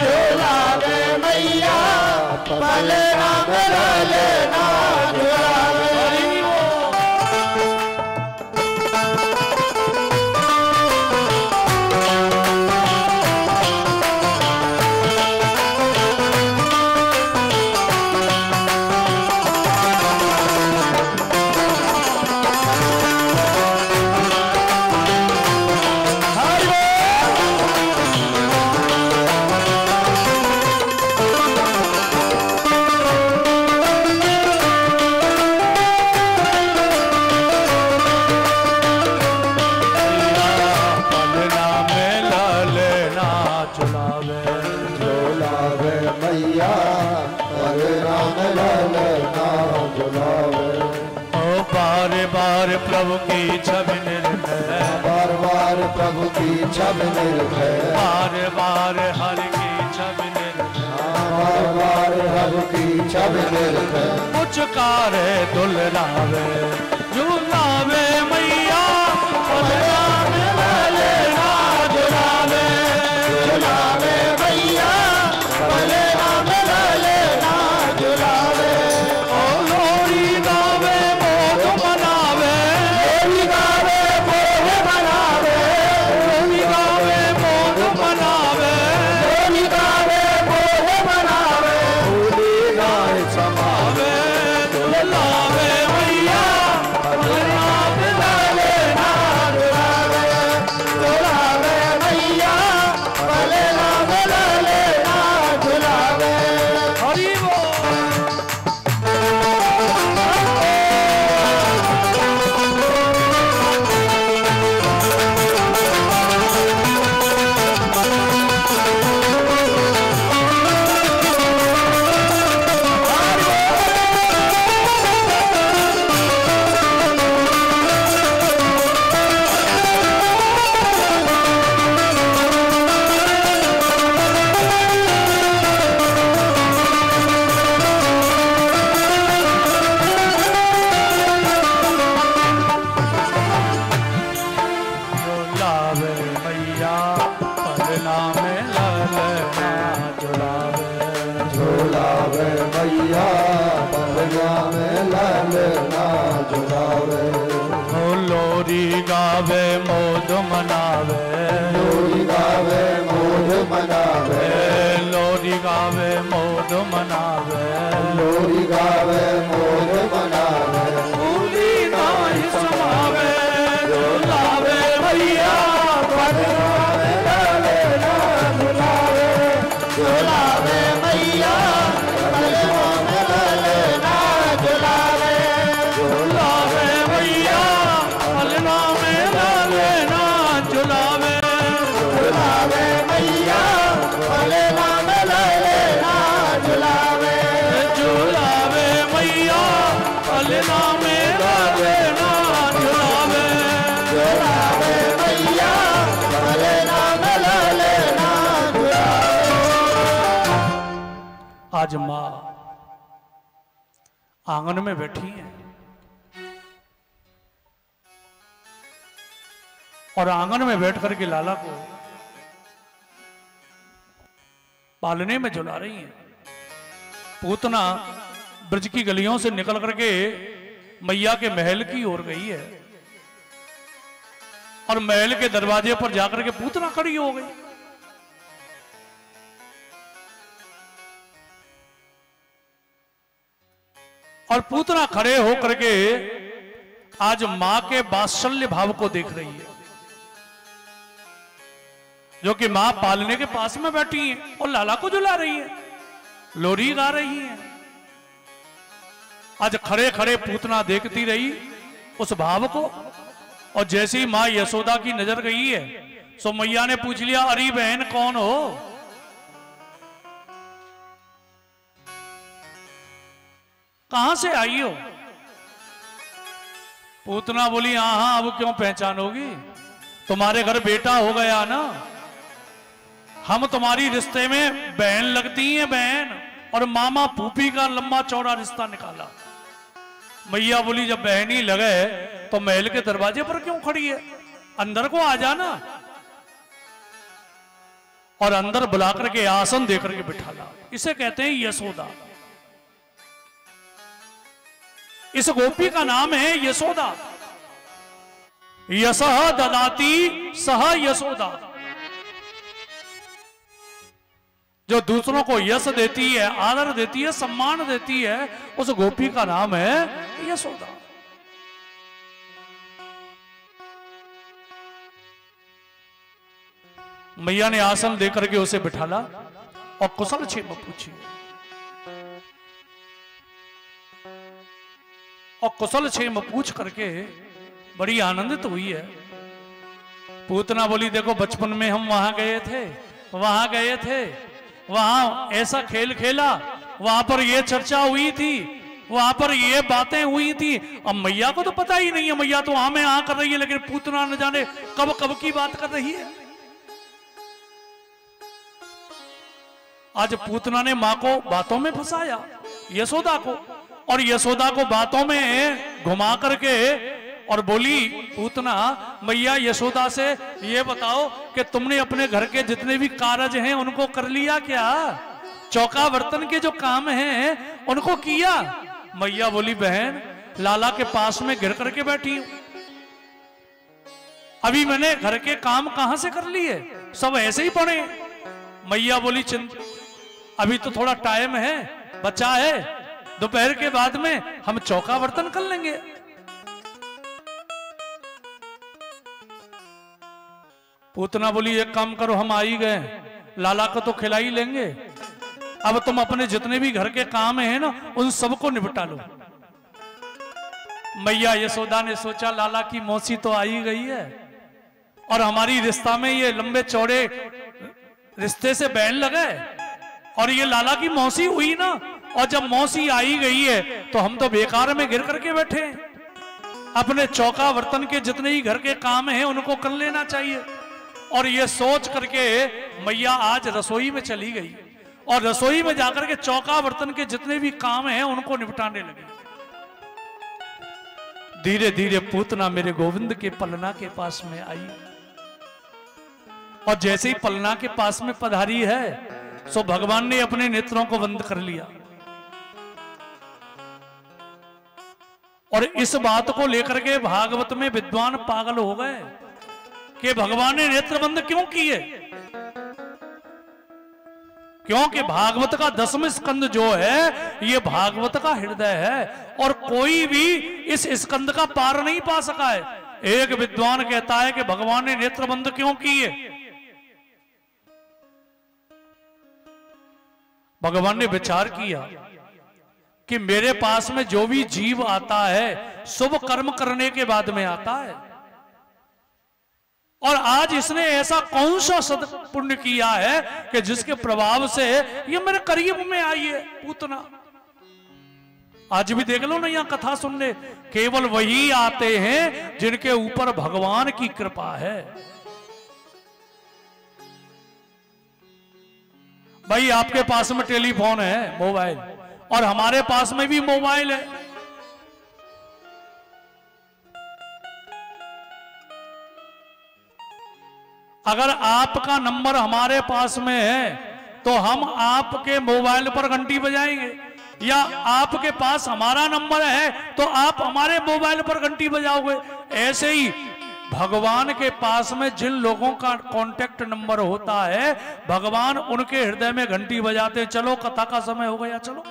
झुलावे मैया पालना मिल लेना, झुलावे। बार बार प्रभु की छवि निर्भय, बार बार प्रभु की छवि निर्भय, बार बार हरि की छवि निर्भय, बार बार प्रभु की छवि निर्भय। पुचकारे दुलरावे झुलावे मैया, बलरामे लाले ना झुलावे, झुलावे मैया बलरामे लाले ना झुलावे। ओ लोरी गावे मोद मनावे, लोरी गावे मोह मनावे, लोरी गावे मोद मनावे, लोरी गावे मोह मनावे। भूली गाय समावे दुलावे मैया, बलरामे लाले ना झुलावे, झुलावे मैया बलरामे लाले ना झुलावे। हरि बोल। झुलावे मैया, बलरामे ललना झुलावे, झुलावे मैया बलरामे लाले ना झुलावे। ओ लोरी गावे मोद मनावे, लोरी गावे मोह मनावे, लोरी गावे मोद मनावे, लोरी गावे मोह मनावे। भूली नाहि समावे, झुलावे मैया, बलरामे लाले ना झुलावे, झुलावे मैया बलरामे लाले ना झुलावे। झुलावे मैया, बलरामे लाले ना झुलावे, झुलावे मैया बलरामे लाले ना झुलावे। झुलावे मैया, बलरामे लाले ना झुलावे। झुलावे मैया बलरामे लाले ना झुलावे। आज माँ आंगन में बैठी है और आंगन में बैठ करके लाला को पालने में झुला रही है। पूतना ब्रज की गलियों से निकल करके मैया के महल की ओर गई है और महल के दरवाजे पर जाकर के पूतना खड़ी हो गई। और पूतना खड़े होकर के आज मां के वात्सल्य भाव को देख रही है, जो कि मां पालने के पास में बैठी है और लाला को झुला रही है, लोरी गा रही है। आज खड़े खड़े पूतना देखती रही उस भाव को, और जैसे ही मां यशोदा की नजर गई है सो मैया ने पूछ लिया, अरे बहन कौन हो? कहां से आई हो? पूतना बोली, हाँ हाँ अब क्यों पहचानोगी, तुम्हारे घर बेटा हो गया ना, हम तुम्हारी रिश्ते में बहन लगती हैं बहन। और मामा फूफी का लंबा चौड़ा रिश्ता निकाला। मैया बोली, जब बहन ही लगे तो महल के दरवाजे पर क्यों खड़ी है, अंदर को आ जाना। और अंदर बुला करके आसन देकर के बिठाला। इसे कहते हैं यशोदा। इस गोपी का नाम है यशोदा। यशः ददाती सह यशोदा। जो दूसरों को यश देती है, आदर देती है, सम्मान देती है, उस गोपी का नाम है यशोदा। मैया ने आसन देकर के उसे बिठाला और कुशल क्षेम पूछी। और कुशल क्षेम पूछ करके बड़ी आनंदित हुई है। पूतना बोली, देखो बचपन में हम वहां गए थे, वहां ऐसा खेल खेला, वहां पर यह चर्चा हुई थी वहां पर ये बातें हुई थी। अब मैया को तो पता ही नहीं है, मैया तो हाँ में हाँ कर रही है, लेकिन पूतना न जाने कब कब की बात कर रही है। आज पूतना ने मां को बातों में फंसाया, यशोदा को, और यशोदा को बातों में घुमा करके और बोली पूतना, मैया यशोदा से ये बताओ कि तुमने अपने घर के जितने भी कारज हैं उनको कर लिया क्या? चौका बर्तन के जो काम हैं उनको किया? मैया बोली बहन, लाला के पास में गिर करके बैठी हूं, अभी मैंने घर के काम कहां से कर लिए, सब ऐसे ही पड़े। मैया बोली अभी तो थोड़ा टाइम है, बचा है, दोपहर के बाद में हम चौका बर्तन कर लेंगे। पूतना बोली एक काम करो, हम आ ही गए, लाला को तो खिला ही लेंगे, अब तुम अपने जितने भी घर के काम हैं ना उन सबको निपटा लो। मैया यशोदा ने सोचा लाला की मौसी तो आ ही गई है और हमारी रिश्ता में ये लंबे चौड़े रिश्ते से बैन लगे और ये लाला की मौसी हुई ना, और जब मौसी आई गई है तो हम तो बेकार में गिर करके बैठे हैं, अपने चौका बर्तन के जितने ही घर के काम हैं उनको कर लेना चाहिए। और ये सोच करके मैया आज रसोई में चली गई और रसोई में जाकर के चौका बर्तन के जितने भी काम हैं उनको निपटाने लगी। धीरे धीरे पूतना मेरे गोविंद के पलना के पास में आई और जैसे ही पलना के पास में पधारी है सो भगवान ने अपने नेत्रों को बंद कर लिया। और इस बात को लेकर के भागवत में विद्वान पागल हो गए कि भगवान ने नेत्र बंद क्यों किए, क्योंकि भागवत का 10वां स्कंद जो है ये भागवत का हृदय है और कोई भी इस स्कंद का पार नहीं पा सका है। एक विद्वान कहता है कि भगवान ने नेत्र बंद क्यों किए, भगवान ने विचार किया कि मेरे पास में जो भी जीव आता है शुभ कर्म करने के बाद में आता है, और आज इसने ऐसा कौन सा सत्पुण्य किया है कि जिसके प्रभाव से ये मेरे करीब में आई है पूतना। आज भी देख लो ना यहाँ कथा सुनने, केवल वही आते हैं जिनके ऊपर भगवान की कृपा है। भाई आपके पास में टेलीफोन है, मोबाइल, और हमारे पास में भी मोबाइल है। अगर आपका नंबर हमारे पास में है तो हम आपके मोबाइल पर घंटी बजाएंगे, या आपके पास हमारा नंबर है तो आप हमारे मोबाइल पर घंटी बजाओगे। ऐसे ही भगवान के पास में जिन लोगों का कांटेक्ट नंबर होता है भगवान उनके हृदय में घंटी बजाते हैं, चलो कथा का समय हो गया चलो,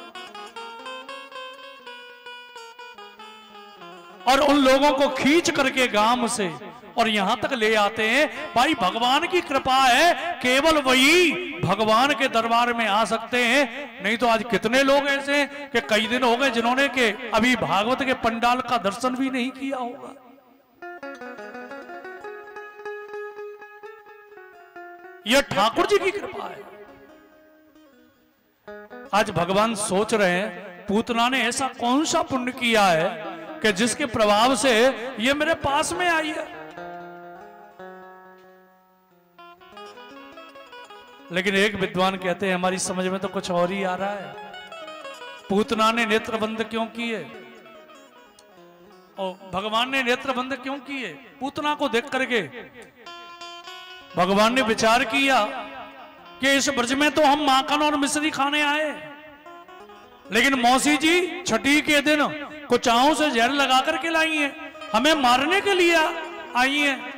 और उन लोगों को खींच करके गांव से और यहां तक ले आते हैं। भाई भगवान की कृपा है, केवल वही भगवान के दरबार में आ सकते हैं, नहीं तो आज कितने लोग ऐसे हैं कि कई दिन हो गए जिन्होंने के अभी भागवत के पंडाल का दर्शन भी नहीं किया होगा। यह ठाकुर जी की कृपा है। आज भगवान सोच रहे हैं पूतना ने ऐसा कौन सा पुण्य किया है कि जिसके प्रभाव से ये मेरे पास में आई है। लेकिन एक विद्वान कहते हैं हमारी समझ में तो कुछ और ही आ रहा है। पूतना ने नेत्र बंद क्यों किए और भगवान ने नेत्र बंद क्यों किए? पूतना को देख करके भगवान ने विचार किया कि इस ब्रज में तो हम माखन और मिश्री खाने आए, लेकिन मौसी जी छठी के दिन कुचाओं से जहर लगा करके लाई हैं, हमें मारने के लिए आई हैं।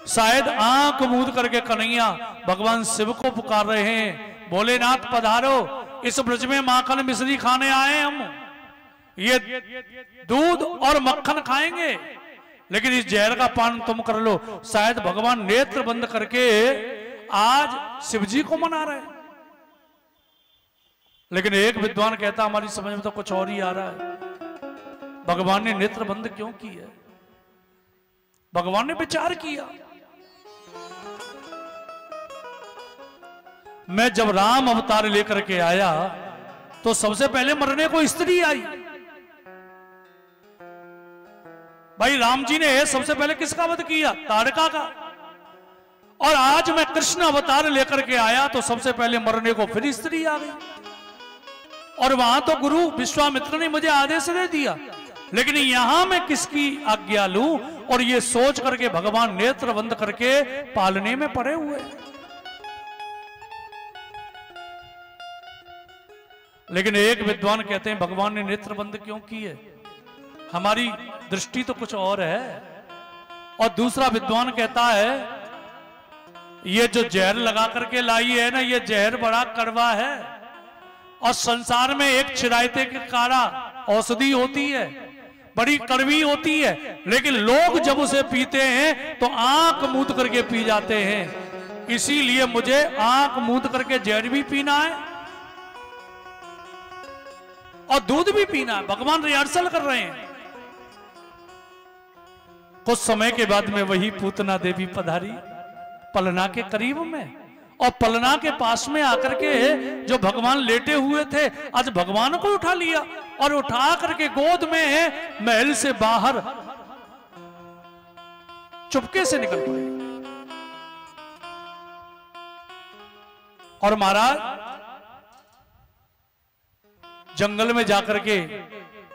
शायद आंख मूंद करके कन्हैया भगवान शिव को पुकार रहे हैं, भोलेनाथ पधारो, इस ब्रज में माखन मिश्री खाने आए, हम ये दूध और मक्खन खाएंगे, लेकिन इस जहर का पान तुम कर लो। शायद भगवान नेत्र बंद करके आज शिव जी को मना रहे हैं। लेकिन एक विद्वान कहता हमारी समझ में तो कुछ और ही आ रहा है। भगवान ने नेत्र बंद क्यों किया? भगवान ने विचार किया, मैं जब राम अवतार लेकर के आया तो सबसे पहले मरने को स्त्री आई। भाई राम जी ने सबसे पहले किसका वध किया? ताड़का का। और आज मैं कृष्ण अवतार लेकर के आया तो सबसे पहले मरने को फिर स्त्री आ गई। और वहां तो गुरु विश्वामित्र ने मुझे आदेश दे दिया, लेकिन यहां मैं किसकी आज्ञा लूं? और ये सोच करके भगवान नेत्र बंद करके पालने में पड़े हुए। लेकिन एक विद्वान कहते हैं भगवान ने नेत्र बंद क्यों किए? हमारी दृष्टि तो कुछ और है। और दूसरा विद्वान कहता है ये जो जहर लगा करके लाई है ना, ये जहर बड़ा कड़वा है। और संसार में एक चिरायते के कारा औषधि होती है, बड़ी कड़वी होती है, लेकिन लोग जब उसे पीते हैं तो आंख मूंद करके पी जाते हैं। इसीलिए मुझे आंख मूंद करके जहर भी पीना है और दूध भी पीना है। भगवान रिहर्सल कर रहे हैं। कुछ समय के बाद में वही पूतना देवी पधारी पलना के करीब में, और पलना के पास में आकर के जो भगवान लेटे हुए थे, आज भगवान को उठा लिया और उठा करके गोद में महल से बाहर चुपके से निकल पड़े। और महाराज जंगल में जाकर के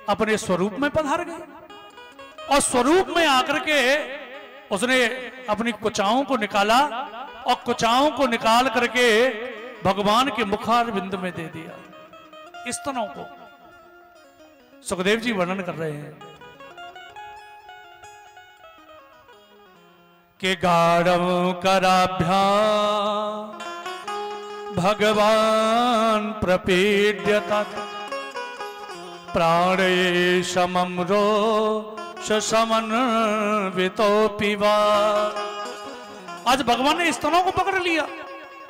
अपने स्वरूप में पधार गए। और स्वरूप में आकर के उसने अपनी कुचाओं को निकाला और कुचाओं को निकाल करके भगवान के मुखारविंद में दे दिया। स्तनों को सुखदेव जी वर्णन कर रहे हैं कि गाढ़म कराभ्याम भगवान प्रपीड्यता प्राणे समम्रो समन्वितोऽपि वा। आज भगवान ने स्तनों को पकड़ लिया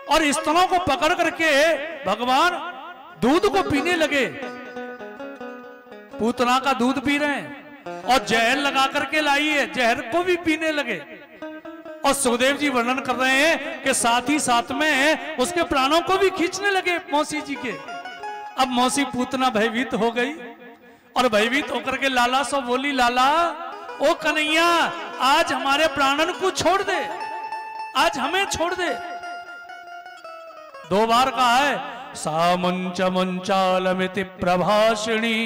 और स्तनों को पकड़ करके भगवान दूध को पीने लगे। पूतना का दूध पी रहे हैं और जहर लगा करके लाई है, जहर को भी पीने लगे। और सुखदेव जी वर्णन कर रहे हैं कि साथ ही साथ में उसके प्राणों को भी खींचने लगे मौसी जी के। अब मौसी पूतना भयभीत हो गई और भयभीत होकर के लाला से बोली, लाला ओ कन्हैया आज हमारे प्राणन को छोड़ दे, आज हमें छोड़ दे। 2 बार कहा है, सामंच मंचालमिति प्रभाषिणी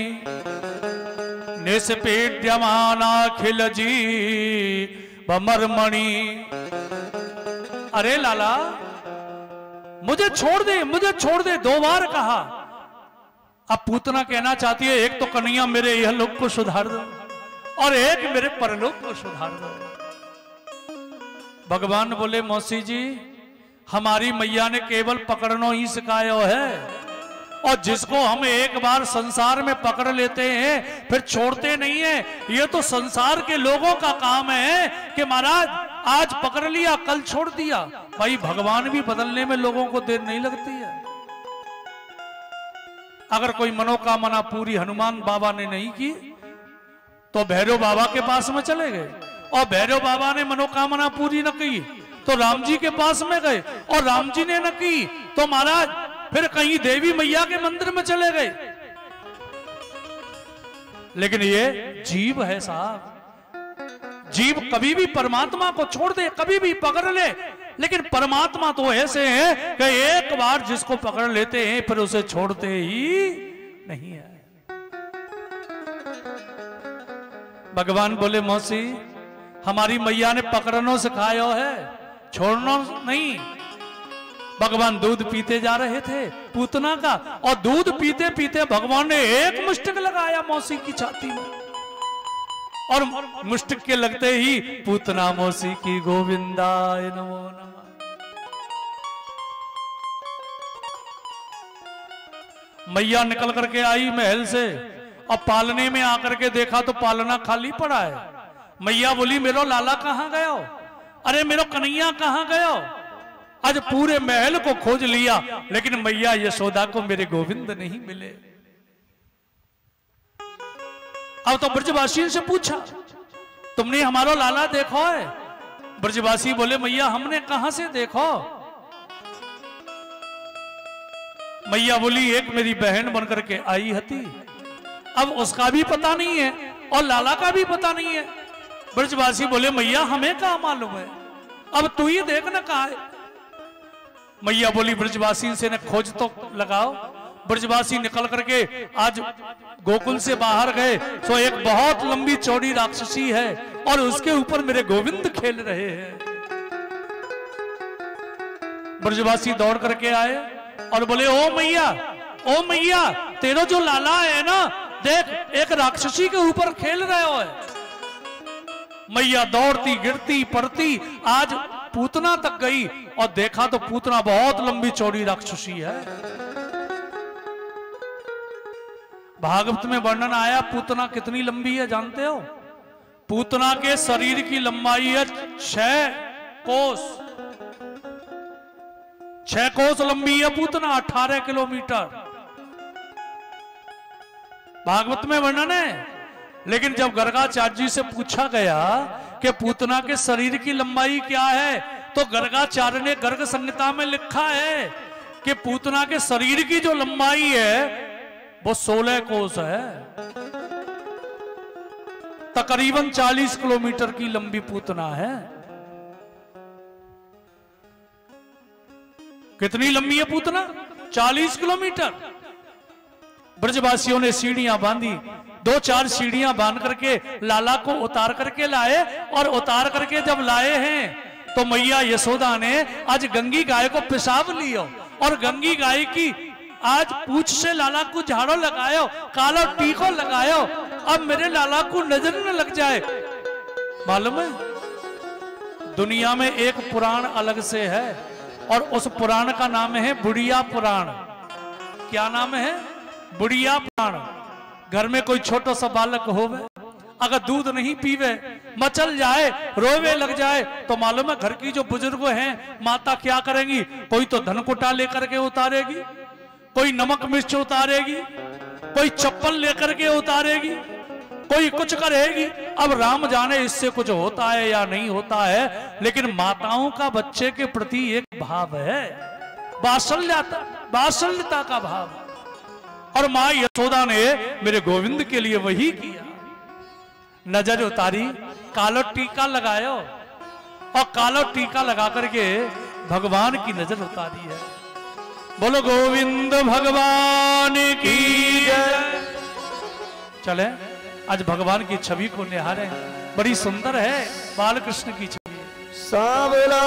निष्पीड्यमानाखिल जीवमर्मणि। अरे लाला मुझे छोड़ दे, मुझे छोड़ दे, 2 बार कहा। अब पूतना कहना चाहती है, एक तो कन्हैया मेरे यह लोक को सुधार दो और एक मेरे परलोक को सुधार दो। भगवान बोले, मौसी जी हमारी मैया ने केवल पकड़ना ही सिखाया है, और जिसको हम एक बार संसार में पकड़ लेते हैं फिर छोड़ते नहीं है। ये तो संसार के लोगों का काम है कि महाराज आज पकड़ लिया कल छोड़ दिया। भाई भगवान भी बदलने में लोगों को देर नहीं लगती है। अगर कोई मनोकामना पूरी हनुमान बाबा ने नहीं की तो भैरव बाबा के पास में चले गए, और भैरव बाबा ने मनोकामना पूरी न की तो राम जी के पास में गए, और राम जी ने न की तो महाराज फिर कहीं देवी मैया के मंदिर में चले गए। लेकिन ये जीव है साहब, जीव कभी भी परमात्मा को छोड़ दे, कभी भी पकड़ ले, लेकिन परमात्मा तो ऐसे हैं कि एक बार जिसको पकड़ लेते हैं फिर उसे छोड़ते ही नहीं है। भगवान बोले, मौसी हमारी मैया ने पकड़ना सिखाया है, छोड़ना नहीं। भगवान दूध पीते जा रहे थे पूतना का, और दूध पीते पीते भगवान ने एक मुष्टिक लगाया मौसी की छाती में, और मुष्टिक के लगते ही पूतना मौसी की गोविंदाय नमो नमः। मैया निकल करके आई महल से, और पालने में आकर के देखा तो पालना खाली पड़ा है। मैया बोली, मेरो लाला कहां गया? अरे मेरो कन्हैया कहां गया? आज पूरे महल को खोज लिया, लेकिन मैया यशोदा को मेरे गोविंद नहीं मिले। अब तो ब्रजवासियों से पूछा, तुमने हमारा लाला देखो है? ब्रजवासी बोले, मैया हमने कहां से देखो? मैया बोली एक मेरी बहन बनकर के आई हती, अब उसका भी पता नहीं है और लाला का भी पता नहीं है। ब्रजवासी बोले मैया हमें क्या मालूम है, अब तू ही देख ना कहा है। मैया बोली ब्रजवासी से ने खोज तो लगाओ। ब्रजवासी निकल करके आज गोकुल से बाहर गए तो एक बहुत लंबी चौड़ी राक्षसी है और उसके ऊपर मेरे गोविंद खेल रहे हैं। ब्रजवासी दौड़ करके आए और बोले ओ मैया तेरा जो लाला है ना, देख एक राक्षसी के ऊपर खेल रहे हो है। मैया दौड़ती गिरती पड़ती आज पूतना तक गई और देखा तो पूतना बहुत लंबी चौड़ी राक्षसी है। भागवत में वर्णन आया पूतना कितनी लंबी है जानते हो? पूतना के शरीर की लंबाई है 6 कोस। 6 कोस लंबी है पूतना, 18 किलोमीटर भागवत में वर्णन है। लेकिन जब गर्गाचार्य जी से पूछा गया कि पूतना के शरीर की लंबाई क्या है, तो गर्गाचार्य ने गर्ग संहिता में लिखा है कि पूतना के शरीर की जो लंबाई है वो 16 कोस है। तकरीबन 40 किलोमीटर की लंबी पूतना है। कितनी लंबी है पूतना? 40 किलोमीटर। ब्रजवासियों ने सीढ़ियां बांधी, 2-4 सीढ़ियां बांध करके लाला को उतार करके लाए और उतार करके जब लाए हैं तो मैया यशोदा ने आज गंगी गाय को पेशाब लियो और गंगी गाय की आज पूछ से लाला को झाड़ो लगायो, काला टीको लगायो, अब मेरे लाला को नजर न लग जाए। मालूम है दुनिया में एक पुराण अलग से है और उस पुराण का नाम है बुढ़िया पुराण। क्या नाम है? बुढ़िया पुराण। घर में कोई छोटा सा बालक होवे, अगर दूध नहीं पीवे, मचल जाए, रोवे लग जाए, तो मालूम है घर की जो बुजुर्ग हैं माता क्या करेंगी? कोई तो धन कुटा लेकर के उतारेगी, कोई नमक मिर्च उतारेगी, कोई चप्पल लेकर के उतारेगी, कोई कुछ करेगी। अब राम जाने इससे कुछ होता है या नहीं होता है, लेकिन माताओं का बच्चे के प्रति एक भाव है, वात्सल्यता का भाव। और मां यशोदा ने मेरे गोविंद के लिए वही किया। नजर उतारी, कालो टीका लगायो और कालो टीका लगा करके भगवान की नजर उतारी है। बोलो गोविंद भगवान की जय। चले आज भगवान की छवि को निहारें, बड़ी सुंदर है बाल कृष्ण की छवि। सांवरा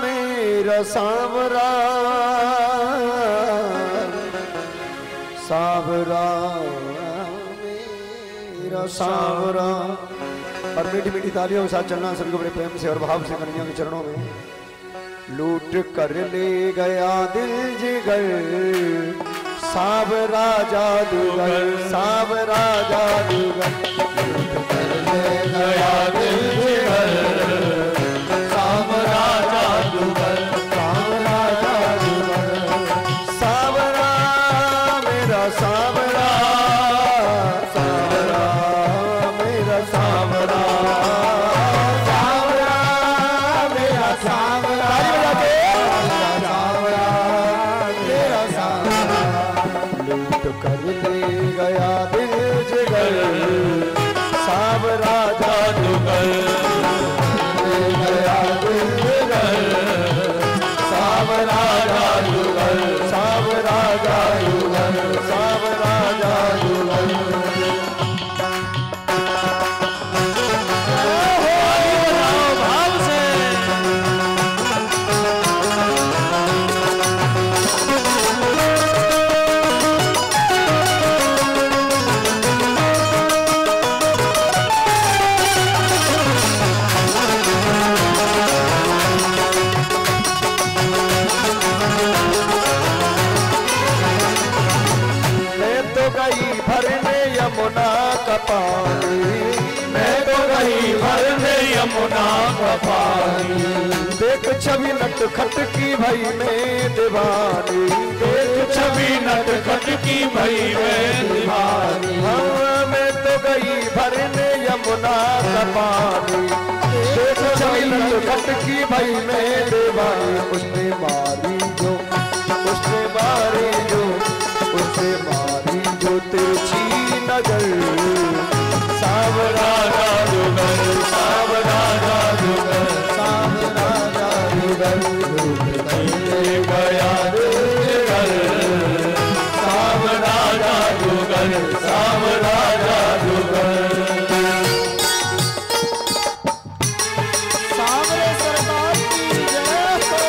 मेरा सांवरा, सांवरा मेरा सांवरा। और मीठी मीठी तालियों के साथ चलना सभी को बड़े प्रेम से और भाव से कन्हैया के चरणों में। लूट कर ले गया दिल जिगर, सांवरा जादूगर, सांवरा जादूगर। लूट कर ले गया दिल जिगर, सांवरा जादूगर, सांवरा जादूगर। सांवरा मेरा सांवरा, सांवरा मेरा सांवरा, सांवरा मेरा सांवरा, मेरा सांवरा। लूट कर ले गया दिल जिगर, सांवरा जादूगर। ले गया दिल जिगर, सांवरा जादूगर, सांवरा जादूगर, सांवरा जादूगर। भाव से यमुना का पानी, मैं तो गई भरने यमुना का पानी। देख छवि नट खट की भई में दीवानी, देख छवि नट खट की भई में दीवानी। हाँ मैं तो गई भरने यमुना का पानी, देख छवि नट खट की भई में दीवानी। उसने मारी जो, उसने तिरछी नजर सावरा जादूगर सावरा जादूगर सावरा जादूगर गया दिलगर सावरा जादूगर सावरा जादूगर सावरे सरकार की जय हो।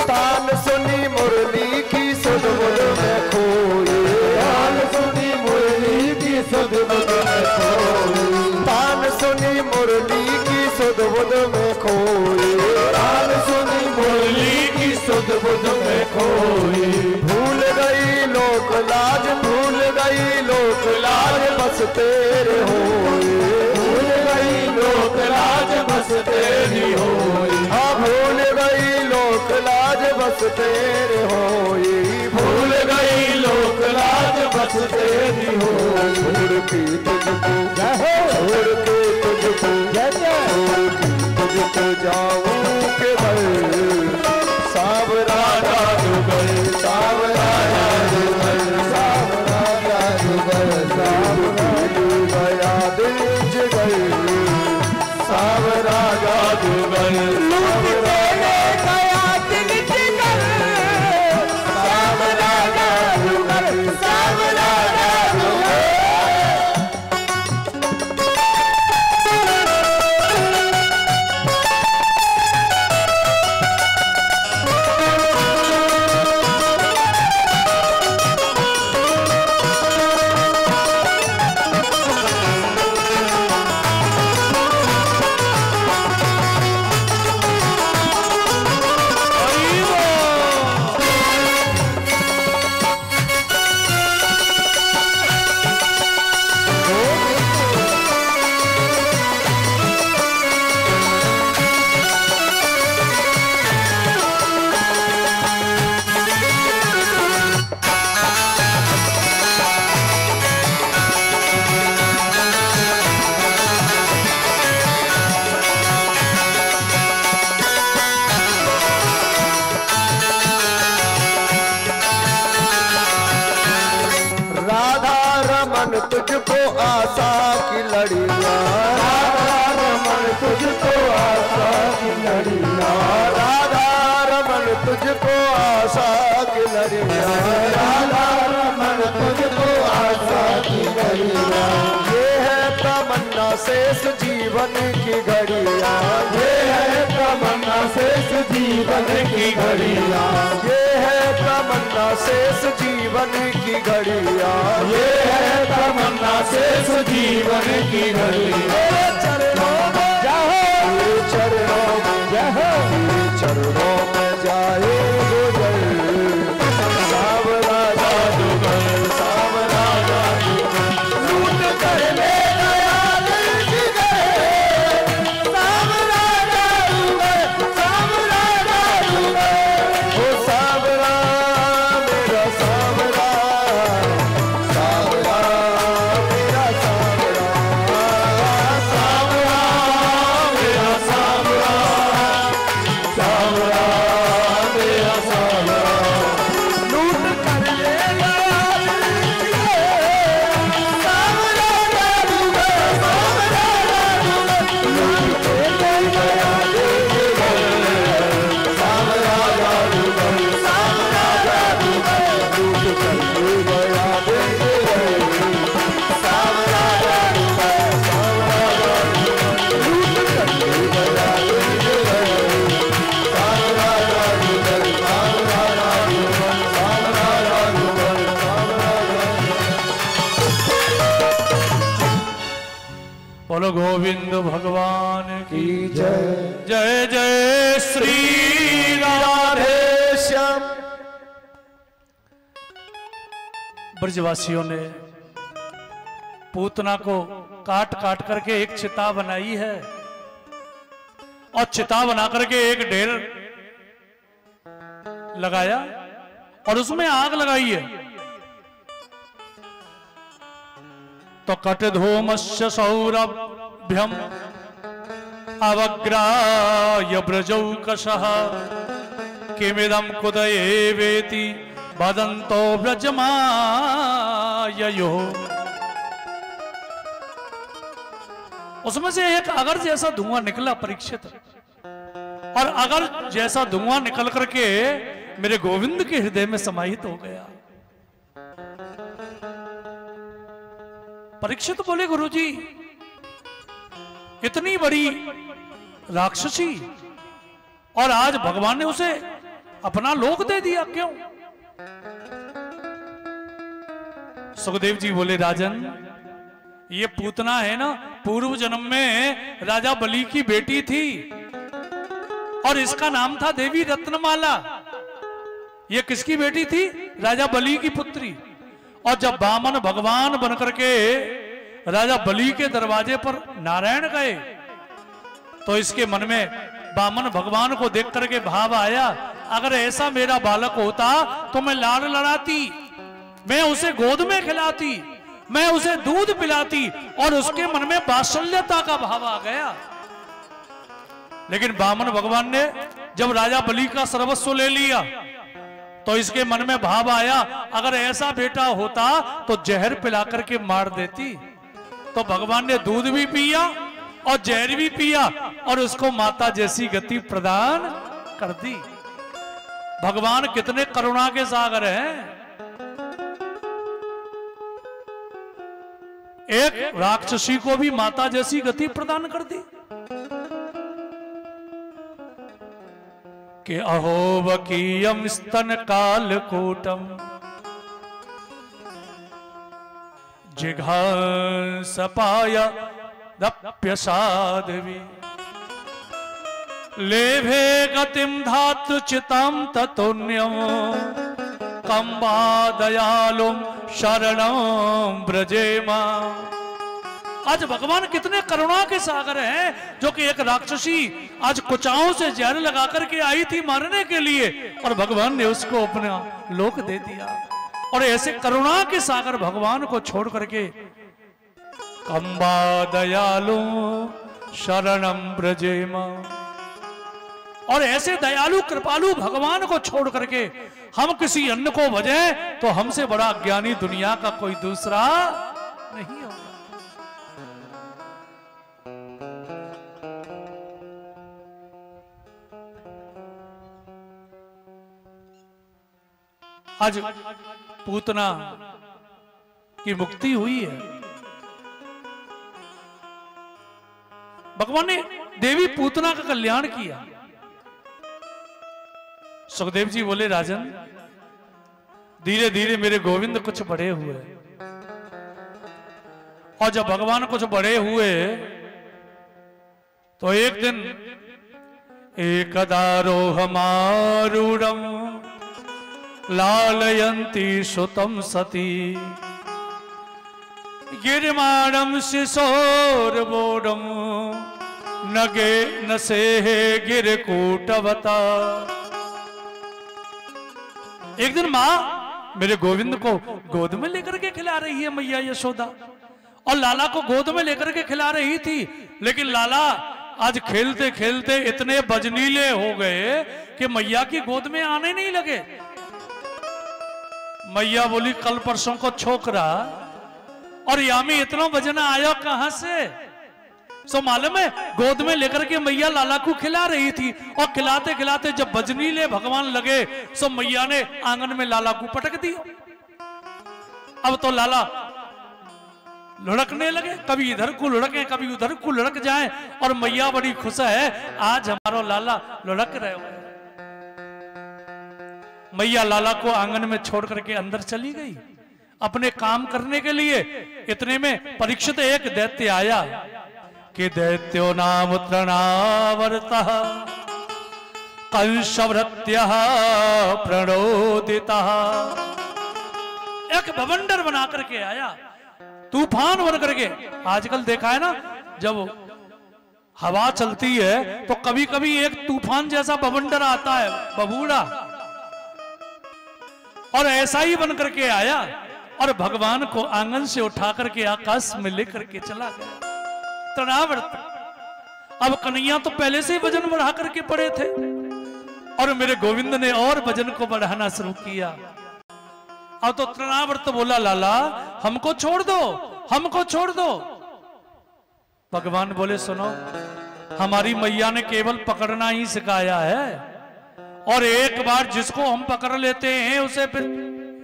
तान सुनी मुरली की सुध बुध में खोए तान सुनी मुरली की सुध बुध में खोए तान सुनी मुरली की सुध बुध में खोए तान सुनी मुरली की सुध बुध में खोए भूल गई लोक लाज भूल गई लोक लाज बस तेरे होए भूल गई लोक लाज बस तेरी होए हाँ भूल गई लोक लाज बस तेरे होए भूल गई लोक लाज बस तेरी हो छोड़ के तुझको छोड़ के तुझको छोड़ के तुझको जाऊं के भर सावरा जादूगर सावरा जादूगर सावरा जादूगर सावरा गया दिल जिगर सावरा जादूगर सावरा गया दिल जिगर सावरा जादूगर सावरा जादूगर तुझको आशा की लड़ियाँ राधा रमन तुझको आशा की लड़ियाँ राधा रमन तुझको आशा की लड़ियाँ राधा रमन तुझको आशा की लड़ियाँ ये है तमन्ना शेष जीवन की घड़ियाँ ये है तमन्ना शेष जीवन की घड़ियाँ ये है तमन्ना शेष जीवन की घड़ियाँ ये है तमन्ना शेष जीवन की घड़ियाँ चरणों में जाओ चरणों में जाओ चरणों में जाए गुजर सावरा जादूगर सावरा जादूगर लूट कर ले गया दिल जिगर सावरा जादूगर सावरा जादूगर ओ सावरा मेरा सावरा सावरा मेरा सावरा बोलो गोविंद भगवान की जय। जय जय श्री राधे श्याम। ब्रजवासियों ने पूतना को काट काट करके एक चिता बनाई है और चिता बना करके एक ढेर लगाया और उसमें आग लगाई है। तो कटधूमस्य सौरभ्यम अवग्राय ब्रजौकशः किमिदं कुदये वेति वदन्तो ब्रजमाययो। उसमें से एक अगर जैसा धुआं निकला परीक्षित, और अगर जैसा धुआं निकल करके मेरे गोविंद के हृदय में समाहित हो गया। परीक्षित बोले गुरुजी इतनी बड़ी राक्षसी और आज भगवान ने उसे अपना लोक दे दिया, क्यों? सुखदेव जी बोले राजन, ये पूतना है ना, पूर्व जन्म में राजा बलि की बेटी थी और इसका नाम था देवी रत्नमाला। ये किसकी बेटी थी? राजा बलि की पुत्री। और जब वामन भगवान बनकर के राजा बलि के दरवाजे पर नारायण गए तो इसके मन में वामन भगवान को देख करके भाव आया, अगर ऐसा मेरा बालक होता तो मैं लाड़ लड़ाती, मैं उसे गोद में खिलाती, मैं उसे दूध पिलाती, और उसके मन में वात्सल्यता का भाव आ गया। लेकिन वामन भगवान ने जब राजा बलि का सर्वस्व ले लिया तो इसके मन में भाव आया, अगर ऐसा बेटा होता तो जहर पिला करके मार देती। तो भगवान ने दूध भी पिया और जहर भी पिया और उसको माता जैसी गति प्रदान कर दी। भगवान कितने करुणा के सागर हैं। एक राक्षसी को भी माता जैसी गति प्रदान कर दी कि अहोवकीयम स्तन कालकूटम जिघांसपाय दप्यसाध्वी लेभे गतिम धातुचितं ततुन्यम कंबा दयालुम शरणं ब्रजेमा। आज भगवान कितने करुणा के सागर हैं, जो कि एक राक्षसी आज कुचाओं से जहर लगा करके आई थी मारने के लिए और भगवान ने उसको अपना लोक दे दिया। और ऐसे करुणा के सागर भगवान को छोड़ करके कंबा दयालु शरणम ब्रजेमा, और ऐसे दयालु कृपालु भगवान को छोड़ करके हम किसी अन्य को भजें तो हमसे बड़ा ज्ञानी दुनिया का कोई दूसरा नहीं होगा। आज पूतना की मुक्ति हुई है। भगवान ने देवी पूतना का कल्याण किया। सुखदेव जी बोले राजन, धीरे धीरे मेरे गोविंद कुछ बड़े हुए, और जब भगवान कुछ बड़े हुए तो एक दिन एकदारोहमारूढ़म लालयन्ती सुतम सती गिरिमाणम शिशोरबोडम नगे नसेहे गिरकूटवता। एक दिन मां मेरे गोविंद को गोद में लेकर के खिला रही है मैया यशोदा, और लाला को गोद में लेकर के खिला रही थी। लेकिन लाला आज खेलते खेलते इतने बजनीले हो गए कि मैया की गोद में आने नहीं लगे। मैया बोली कल परसों को छोकरा, और यामी इतना बजना आया कहां से? सो मालूम है, गोद में लेकर के मैया लाला को खिला रही थी, और खिलाते खिलाते जब बजनीले भगवान लगे सो मैया ने आंगन में लाला को पटक दिया। अब तो लाला लुढ़कने लगे, कभी इधर को लुढ़के कभी उधर को लुढ़क जाए, और मैया बड़ी खुश है आज हमारा लाला लुढ़क रहे हो। मैया लाला को आंगन में छोड़ करके अंदर चली गई अपने काम करने के लिए। इतने में परीक्षित एक दैत्य आया कि दैत्यो नाम तृणावर्तः कंसवृत्यः प्रणोदितः। एक बवंडर बना करके आया, तूफान बन करके। आजकल देखा है ना, जब हवा चलती है तो कभी कभी एक तूफान जैसा बवंडर आता है, बबूड़ा, और ऐसा ही बन करके आया और भगवान को आंगन से उठा करके आकाश में लेकर के चला गया। तृणावर्त। अब कन्हैया तो पहले से ही वजन बढ़ा करके पड़े थे और मेरे गोविंद ने और वजन को बढ़ाना शुरू किया। अब तो तृणावर्त बोला, लाला हमको छोड़ दो, हमको छोड़ दो। भगवान बोले, सुनो, हमारी मैया ने केवल पकड़ना ही सिखाया है, और एक बार जिसको हम पकड़ लेते हैं उसे फिर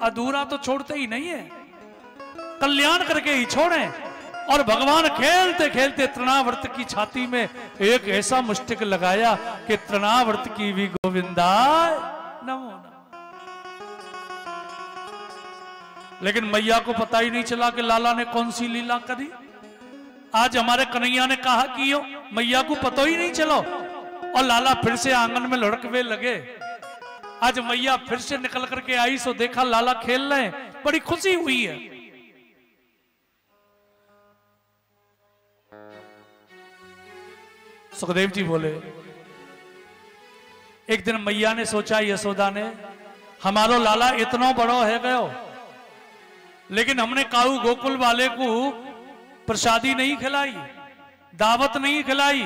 अधूरा तो छोड़ते ही नहीं है, कल्याण करके ही छोड़ें। और भगवान खेलते खेलते तृणावर्त की छाती में एक ऐसा मुष्टिक लगाया कि तृणावर्त की भी गोविंदाय नमो नमः। लेकिन मैया को पता ही नहीं चला कि लाला ने कौन सी लीला करी। आज हमारे कन्हैया ने कहा कि यो, मैया को पता ही नहीं चलो, और लाला फिर से आंगन में लुढ़कवे लगे। आज मैया फिर से निकल करके आई, सो देखा लाला खेल रहे हैं, बड़ी खुशी हुई है। सुखदेव जी बोले, एक दिन मैया ने सोचा, यशोदा ने, हमारो लाला इतना बड़ो है गयो, लेकिन हमने काऊ गोकुल वाले को प्रसादी नहीं खिलाई, दावत नहीं खिलाई,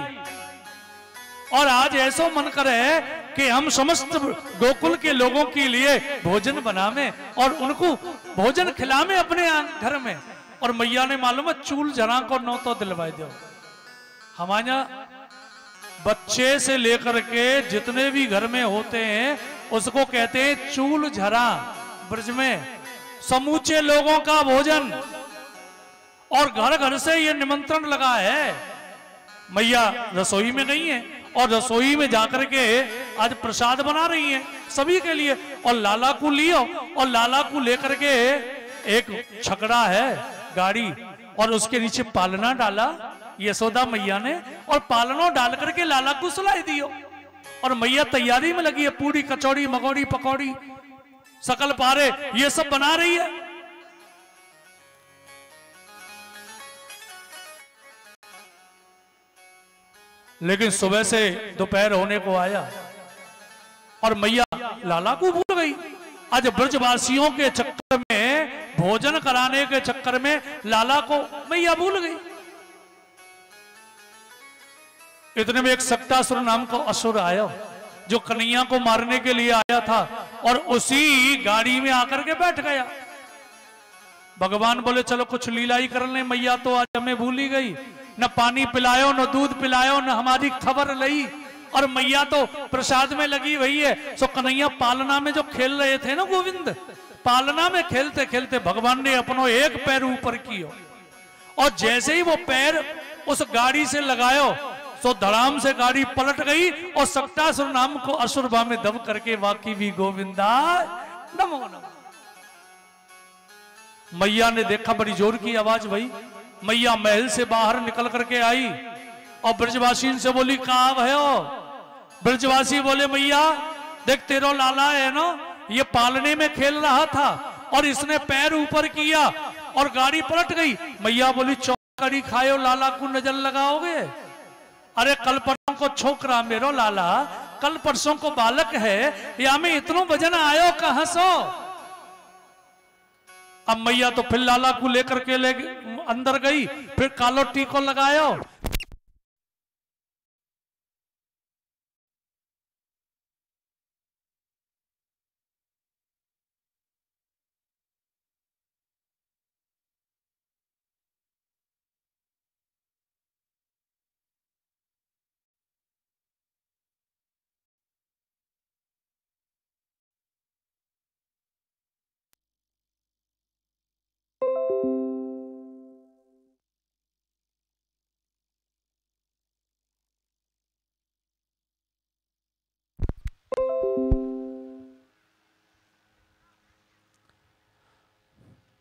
और आज ऐसा मन करे कि हम समस्त गोकुल के लोगों के लिए भोजन बनावे और उनको भोजन खिलावे अपने घर में। और मैया ने मालूम है चूल जरा को नौ तो दिलवाई दो। हमारे बच्चे से लेकर के जितने भी घर में होते हैं उसको कहते हैं चूल झरा। ब्रज में समूचे लोगों का भोजन, और घर घर से ये निमंत्रण लगा है। मैया रसोई में नहीं है और रसोई में जाकर के आज प्रसाद बना रही हैं सभी के लिए। और लाला को लियो, और लाला को लेकर के एक छकड़ा है गाड़ी, और उसके नीचे पालना डाला यशोदा मैया ने, और पालनो डाल करके लाला को सुलाई दियो। और मैया तैयारी में लगी है, पूरी कचौड़ी मगौड़ी पकौड़ी सकल पारे ये सब बना रही है। लेकिन सुबह से दोपहर होने को आया और मैया लाला को भूल गई। आज ब्रजवासियों के चक्कर में, भोजन कराने के चक्कर में लाला को मैया भूल गई। इतने में एक सक्टासुर नाम का असुर आया जो कन्हैया को मारने के लिए आया था, और उसी गाड़ी में आकर के बैठ गया। भगवान बोले चलो कुछ लीला ही कर ले, मैया तो आज हमें भूल ही गई, न पानी पिलायो न दूध पिलायो न हमारी खबर लई, और मैया तो प्रसाद में लगी हुई है। सो कन्हैया पालना में जो खेल रहे थे ना गोविंद, पालना में खेलते खेलते भगवान ने अपनो एक पैर ऊपर किया, और जैसे ही वो पैर उस गाड़ी से लगायो सो धड़ाम से गाड़ी पलट गई, और सक्टासुर नाम को असुरभा में दब करके वाकी भी गोविंदा नमो नमः। मैया ने देखा, बड़ी जोर की आवाज भई। मैया महल से बाहर निकल करके आई और ब्रजवासी से बोली, कहाँ भयो? ब्रजवासी बोले, मैया देख तेरो लाला है ना, ये पालने में खेल रहा था और इसने पैर ऊपर किया और गाड़ी पलट गई। मैया बोली, चौकड़ी खायो, लाला को नजर लगाओगे? अरे कल परसों को छोकरा मेरो लाला, कल परसों को बालक है, या में इतनो वजन आयो कहां सो? अब मैया तो फिर लाला को लेकर के अंदर गई, फिर कालो टीको लगायो।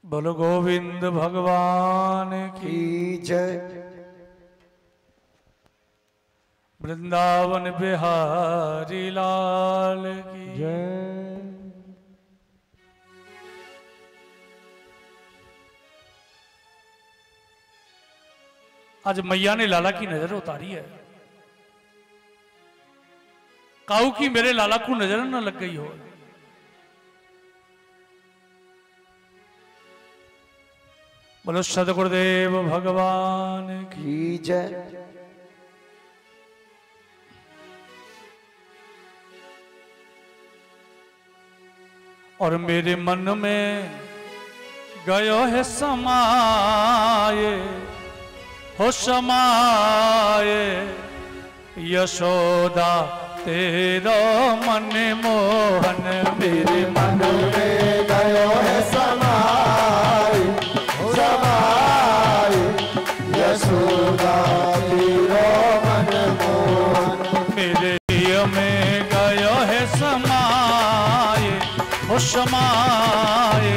बोलो गोविंद भगवान की जय। वृंदावन बिहारी लाल की जय। आज मैया ने लाला की नजर उतारी है। काऊ की मेरे लाला को नजर न लग गई हो। बोलो सदगुरुदेव भगवान की की जय। और मेरे मन में गयो है समाये हो समाये यशोदा तेरा मन मोहन। मेरे मन में गयो है समाए समाए यशोदा तेरा मन मोहन। मेरे दिल में गयो है समाये हो समाये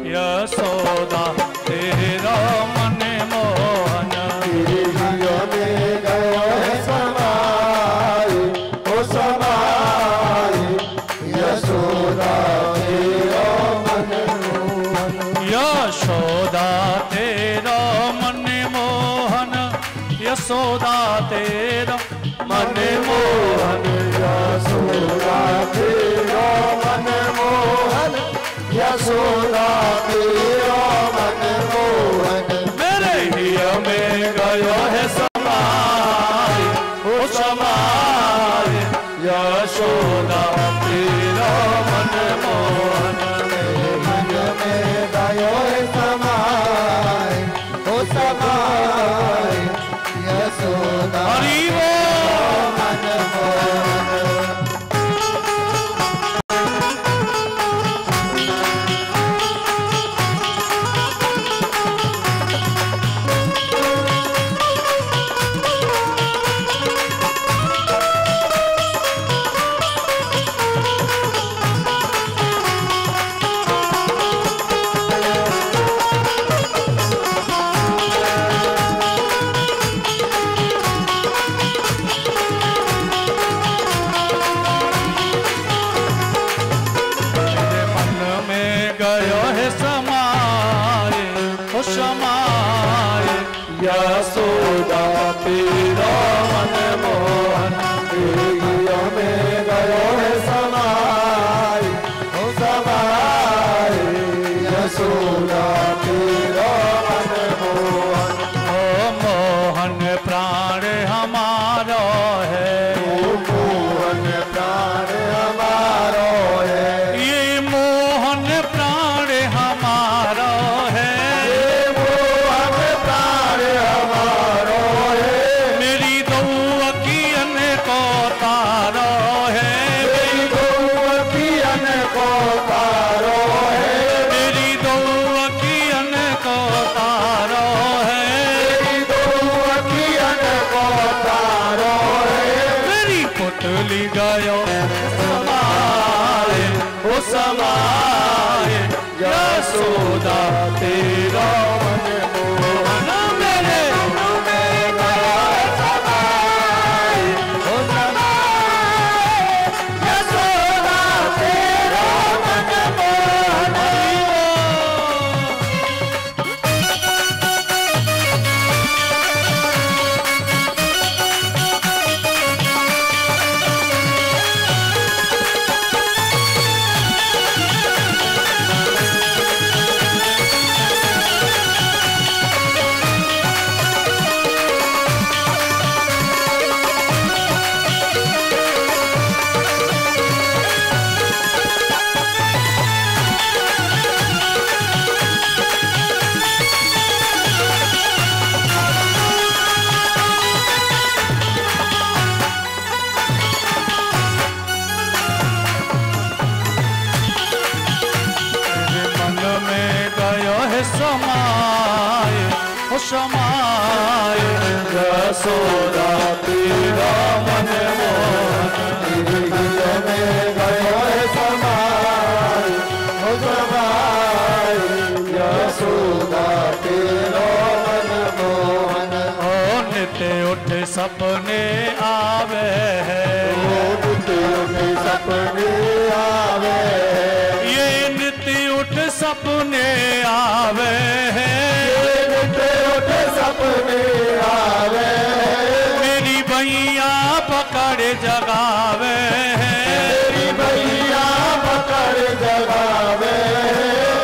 यशोदा तेरा मन मोहन। तेरे दिल में गयो है समाए ओ समाए यशोदा तेरा मन मोहन। यशोदा तेरा मन मोहन यशोदा तेरा मन मोहन। यशोदा तेरा मन मोहन यशोदा तेरा मन मोहन। मेरे हिय में गयो है समाय ओ समाय यशोदा तेरा मन मोहन। मेरे मन में गयो है समाए ओ समाए यशोदा हरि बोल। मन मोहन। मेरे मन में गयो है समाये ओ समाये यशोदा तेरा मन मोहन। तेरे दिल में गयो है समाए ओ समाए यशोदा तेरा मन मोहन। ओ मोहन प्राण हमारा है ओ मोहन प्राण हमारो है। ये मोहन प्राण हमारा है। ये मोहन प्राण हमारो है। मेरी दो अखियन को तारो है। मेरी गौपियन को तारो है। मेरी दो अखियन को तारो है। मेरी गौपियन को तारो है। मेरी पुतली गयो समाये ओ समाये यशोदा तेरा मन मोहन। मेरे में गयो है समाए ओ समाए यशोदा तेरा मन मोहन। मेरे मन में गयो है समाये ओ समाये यशोदा तेरा मन मोहन। तेरे दिल में गयो है समाए ओ समाए यशोदा तेरा मन मोहन। ओ नित्य उठ सपने आवे है, नित्य उठ सपने आवे है, ये नित्य उठ सपने आवे है, नित्य उठ सपने आवे है, मेरी भैया पकड़ जगावे है, मेरी भैया पकड़ जगावे है,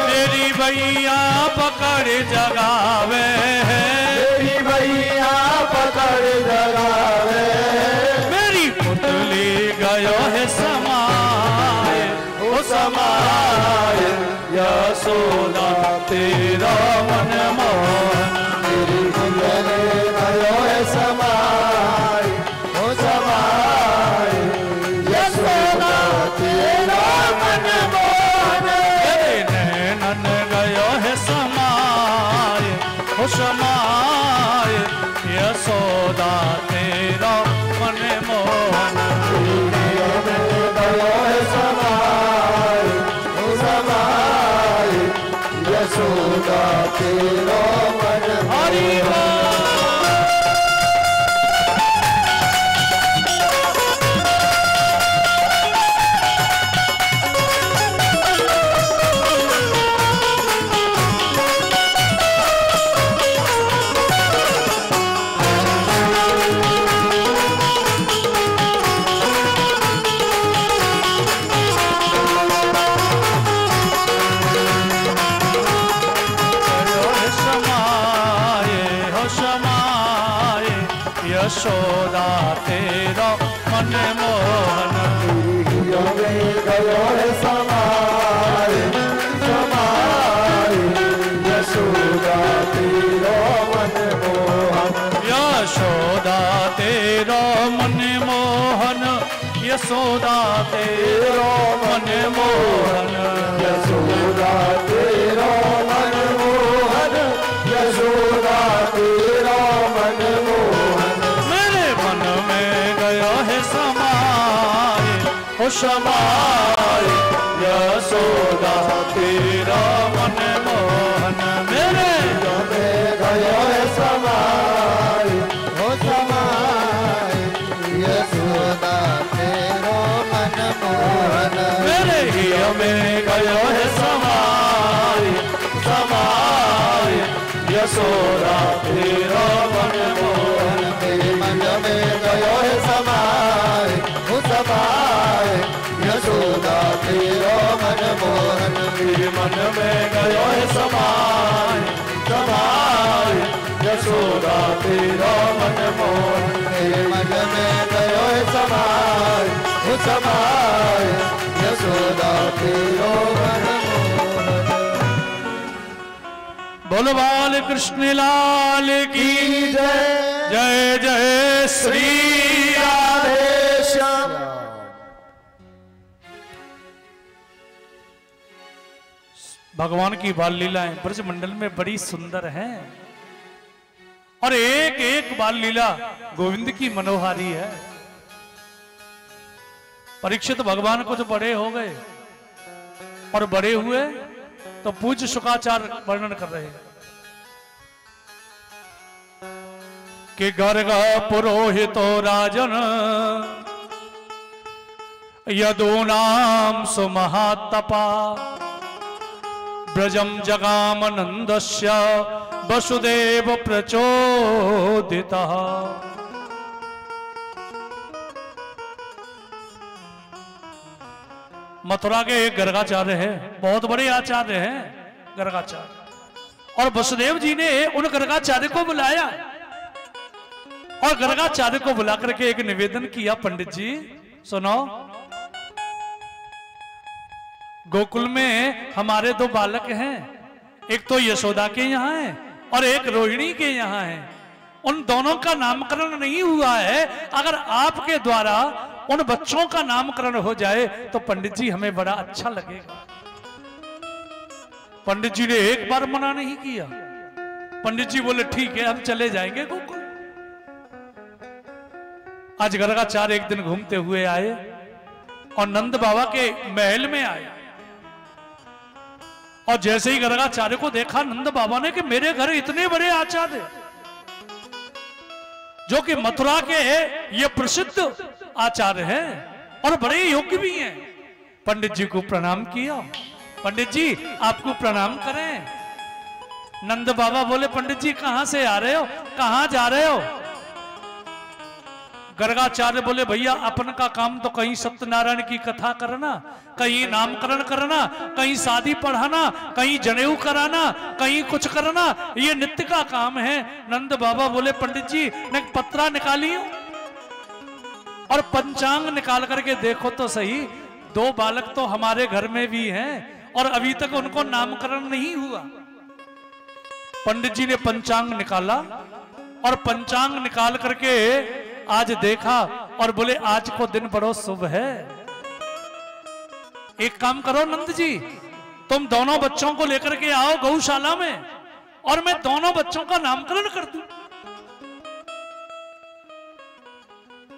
मेरी भैया पकड़ जगावे है, मेरी भैया पकड़ जगावे है, मेरी पुतली गयो है समाए, ओ समाए यशोदा तेरा मन मोहन, मेरी पुतली गयो है समाए, ओ समाए यशोदा तेरा मन मोहन, तेरे नैनन गयो है समाए, ओ समाए यशोदा तेरा मन मोहन, गयो है समाए, ओ समाए यशोदा तेरा मन हरि यशोदा तेरा मन मोहन, गयो है समाए, समाए यशोदा तेरा मन मोहन, यशोदा तेरा मन मोहन, यशोदा तेरा मन मोहन, यशोदा तेरा मन मोहन, यशोदा तेरा मन मोहन, मेरे मन में गया है समाए, ओ समाए यशोदा तेरा मन मोहन, मेरे में गयो है समाए, ओ समाए यशोदा तेरा मन मोहन, मेरे ही में गयो है समाए, समाए यशोदा तेरा मन मोहन, मेरे मन में गयो है समाए, ओ समाए यशोदा तेरा मन मोहन, मेरे मन में गयो है समाए, समाए यशोदा तेरा मन मोहन, मेरे मन में गयो है समाए, ओ समाए यशोदा तेरा मन मोहन। बोलो बाल कृष्ण लाल की जय जय जय श्री राधे श्याम। भगवान की बाल लीलाएं ब्रज मंडल में बड़ी सुंदर हैं और एक एक बाल लीला गोविंद की मनोहारी है। परीक्षित भगवान कुछ बड़े हो गए और बड़े हुए तो पूज्य शुकाचार्य वर्णन कर रहे हैं कि गर्ग पुरोहितो राजन यदूनाम सुमहातपा ब्रजम जगाम नंदस्य वसुदेव प्रचोदितः। मथुरा के एक गर्गाचार्य है, बहुत बड़े आचार्य हैं गर्गाचार्य, और वसुदेव जी ने उन गर्गाचार्य को बुलाया और गर्गाचार्य को बुला करके एक निवेदन किया, पंडित जी सुनो, गोकुल में हमारे दो बालक हैं, एक तो यशोदा के यहाँ है और एक रोहिणी के यहाँ है, उन दोनों का नामकरण नहीं हुआ है, अगर आपके द्वारा उन बच्चों का नामकरण हो जाए तो पंडित जी हमें बड़ा अच्छा लगेगा। पंडित जी ने एक बार मना नहीं किया, पंडित जी बोले ठीक है हम चले जाएंगे गोकुल। आज गर्गाचार्य एक दिन घूमते हुए आए और नंद बाबा के महल में आए और जैसे ही गर्गाचार्य को देखा नंद बाबा ने कि मेरे घर इतने बड़े आचार्य, जो कि मथुरा के ये प्रसिद्ध आचार्य हैं और बड़े योग्य भी हैं। पंडित जी को प्रणाम किया। पंडित जी आपको प्रणाम करें। नंद बाबा बोले पंडित जी कहां से आ रहे हो, कहां जा रहे हो? गर्गाचार्य बोले भैया अपन का काम तो कहीं सत्यनारायण की कथा करना, कहीं नामकरण करना, कहीं शादी पढ़ाना, कहीं जनेऊ कराना, कहीं कुछ करना, ये नित्य का काम है। नंद बाबा बोले पंडित जी ने पत्रा निकाली हो और पंचांग निकाल करके देखो तो सही, 2 बालक तो हमारे घर में भी हैं और अभी तक उनको नामकरण नहीं हुआ। पंडित जी ने पंचांग निकाला और पंचांग निकाल करके आज देखा और बोले आज को दिन बड़ो शुभ है। एक काम करो नंद जी, तुम दोनों बच्चों को लेकर के आओ गौशाला में और मैं दोनों बच्चों का नामकरण कर दूं।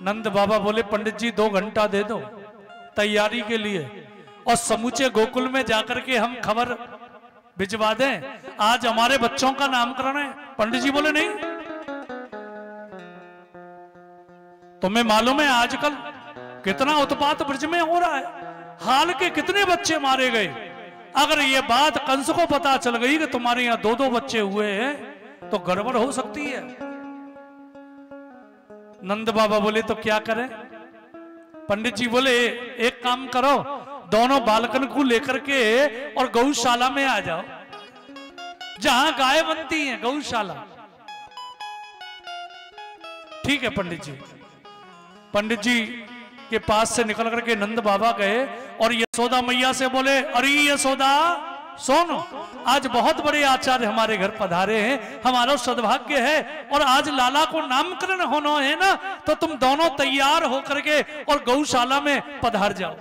नंद बाबा बोले पंडित जी 2 घंटा दे दो तैयारी के लिए और समूचे गोकुल में जाकर के हम खबर भिजवा दें, आज हमारे बच्चों का नामकरण है। पंडित जी बोले नहीं, तुम्हें मालूम है आजकल कितना उत्पात ब्रज में हो रहा है, हाल के कितने बच्चे मारे गए। अगर ये बात कंस को पता चल गई कि तुम्हारे यहां 2-2 बच्चे हुए हैं तो गड़बड़ हो सकती है। नंद बाबा बोले तो क्या करें? पंडित जी बोले एक काम करो, दोनों बालकन को लेकर के और गौशाला में आ जाओ, जहां गाय बनती है गौशाला। ठीक है पंडित जी। पंडित जी के पास से निकल करके नंद बाबा गए और यशोदा मैया से बोले अरे यशोदा सुनो, आज बहुत बड़े आचार्य हमारे घर पधारे हैं, हमारा सद्भाग्य है और आज लाला को नामकरण होना है ना, तो तुम दोनों तैयार होकर के और गौशाला में पधार जाओ।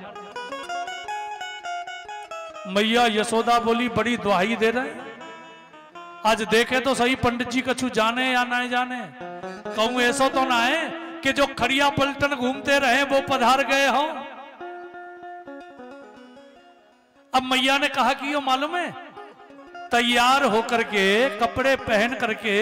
मैया यशोदा बोली बड़ी दुहाई दे रहे, आज देखे तो सही पंडित जी कछु जाने या ना जाने, कहूं ऐसा तो ना है कि जो खड़िया पलटन घूमते रहे वो पधार गए हो। अब मैया ने कहा कि यो मालूम है, तैयार होकर के कपड़े पहन करके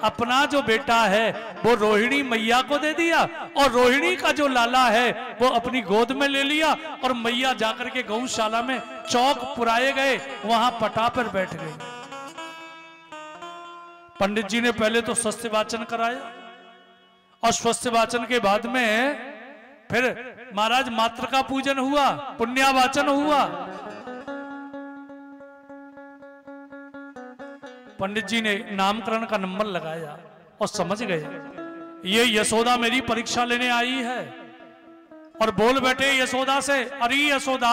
अपना जो बेटा है वो रोहिणी मैया को दे दिया और रोहिणी का जो लाला है वो अपनी गोद में ले लिया और मैया जाकर के गौशाला में चौक पुराए गए, वहां पटा पर बैठ गए। पंडित जी ने पहले तो स्वस्ति वाचन कराया और स्वस्ति वाचन के बाद में फिर महाराज मातृका पूजन हुआ, पुण्यावाचन हुआ। पंडित जी ने नामकरण का नंबर लगाया और समझ गए ये यशोदा मेरी परीक्षा लेने आई है और बोल बैठे यशोदा से अरे यशोदा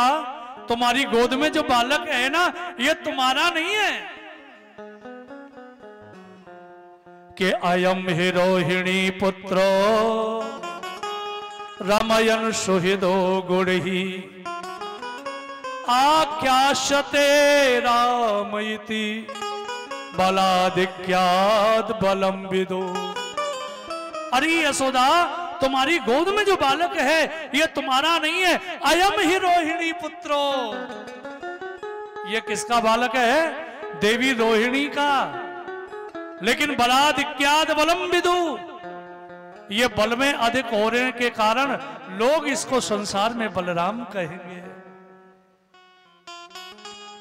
तुम्हारी गोद में जो बालक है ना ये तुम्हारा नहीं है, कि अयम हि रोहिणी पुत्रो रामायण सुहृदो गुणहि आख्यास्यते राम इति बलादिक्याद बलम विदो। अरे यशोदा तुम्हारी गोद में जो बालक है ये तुम्हारा नहीं है, अयम ही रोहिणी पुत्रो। ये किसका बालक है? देवी रोहिणी का। लेकिन बलादिक्याद बलम विदु, ये बल में अधिक होने के कारण लोग इसको संसार में बलराम कहेंगे।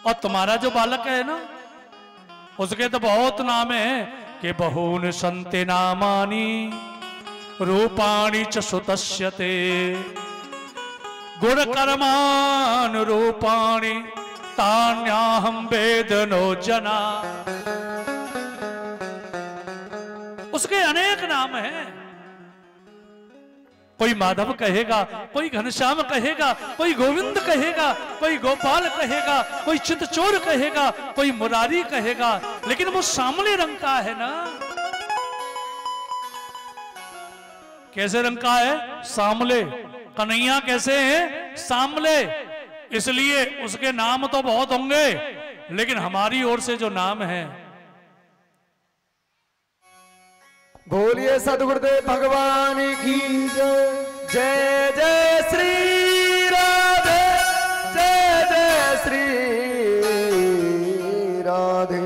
और तुम्हारा जो बालक है ना उसके तो बहुत नाम है कि बहून संते नामानी रूपाणी च सुतस्यते गुण कर्मान रूपाणी तान्याहम वेदनो जना। उसके अनेक नाम हैं, कोई माधव कहेगा, कोई घनश्याम कहेगा, कोई गोविंद कहेगा, कोई गोपाल कहेगा, कोई चितचोर कहेगा, कोई मुरारी कहेगा, लेकिन वो सामले रंग का है ना। कैसे रंग का है? सामले। कन्हैया कैसे हैं? सामले। इसलिए उसके नाम तो बहुत होंगे लेकिन हमारी ओर से जो नाम है, बोलिए सदगुरुदेव भगवान की जय। जय जय श्री राधे, जय जय श्री राधे।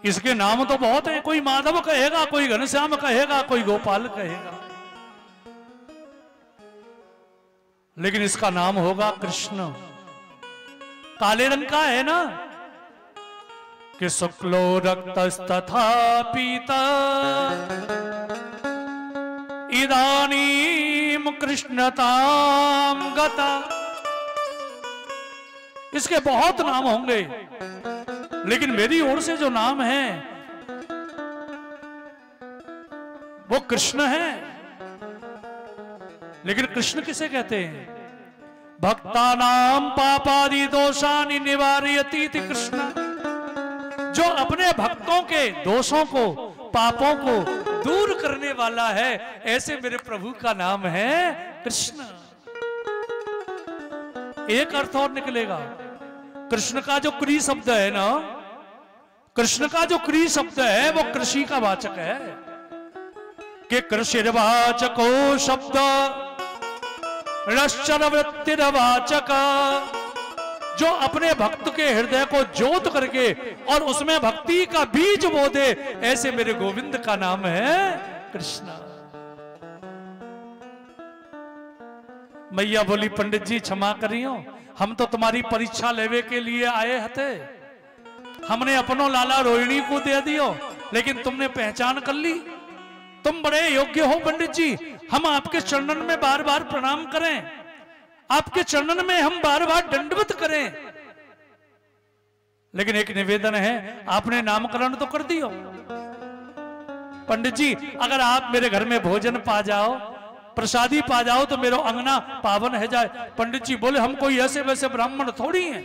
इसके नाम तो बहुत हैं, कोई माधव कहेगा, कोई घनश्याम कहेगा, कोई गोपाल कहेगा, लेकिन इसका नाम होगा कृष्ण। काले रंग का है ना, कि शुक्लो रक्तस्तथा पीता इदानीम कृष्णताम गता। इसके बहुत नाम होंगे, लेकिन मेरी ओर से जो नाम है वो कृष्ण है। लेकिन कृष्ण किसे कहते हैं? भक्तानाम पापादि दोषानि निवारयति इति कृष्ण। जो अपने भक्तों के दोषों को, पापों को दूर करने वाला है, ऐसे मेरे प्रभु का नाम है कृष्ण। एक अर्थ और निकलेगा, कृष्ण का जो क्री शब्द है ना, कृष्ण का जो क्री शब्द है वो कृषि का वाचक है, कि कृषिर्वाचको शब्द रश्चर वृत्तिर्वाचक। जो अपने भक्त के हृदय को जोत करके और उसमें भक्ति का बीज बो दे, ऐसे मेरे गोविंद का नाम है कृष्ण। मैया बोली, पंडित जी क्षमा करियो, हम तो तुम्हारी परीक्षा लेवे के लिए आए हते, हमने अपनो लाला रोहिणी को दे दियो, लेकिन तुमने पहचान कर ली, तुम बड़े योग्य हो पंडित जी, हम आपके चरणन में बार बार प्रणाम करें, आपके चरणन में हम बार बार दंडवत करें, लेकिन एक निवेदन है, आपने नामकरण तो कर दियो। पंडित जी अगर आप मेरे घर में भोजन पा जाओ, प्रसादी पा जाओ, तो मेरा अंगना पावन है जाए। पंडित जी बोले, हम कोई ऐसे वैसे ब्राह्मण थोड़ी हैं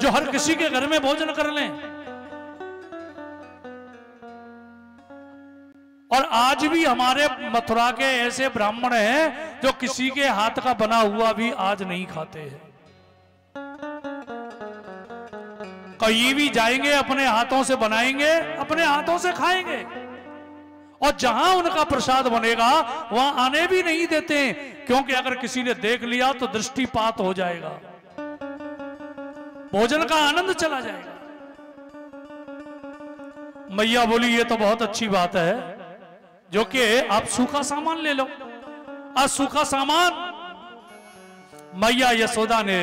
जो हर किसी के घर में भोजन कर लें। और आज भी हमारे मथुरा के ऐसे ब्राह्मण हैं जो किसी के हाथ का बना हुआ भी आज नहीं खाते हैं। कहीं भी जाएंगे अपने हाथों से बनाएंगे, अपने हाथों से खाएंगे, और जहां उनका प्रसाद बनेगा वहां आने भी नहीं देते हैं, क्योंकि अगर किसी ने देख लिया तो दृष्टिपात हो जाएगा, भोजन का आनंद चला जाएगा। मैया बोली, ये तो बहुत अच्छी बात है, जो कि आप सूखा सामान ले लो। आज सूखा सामान मैया यशोदा ने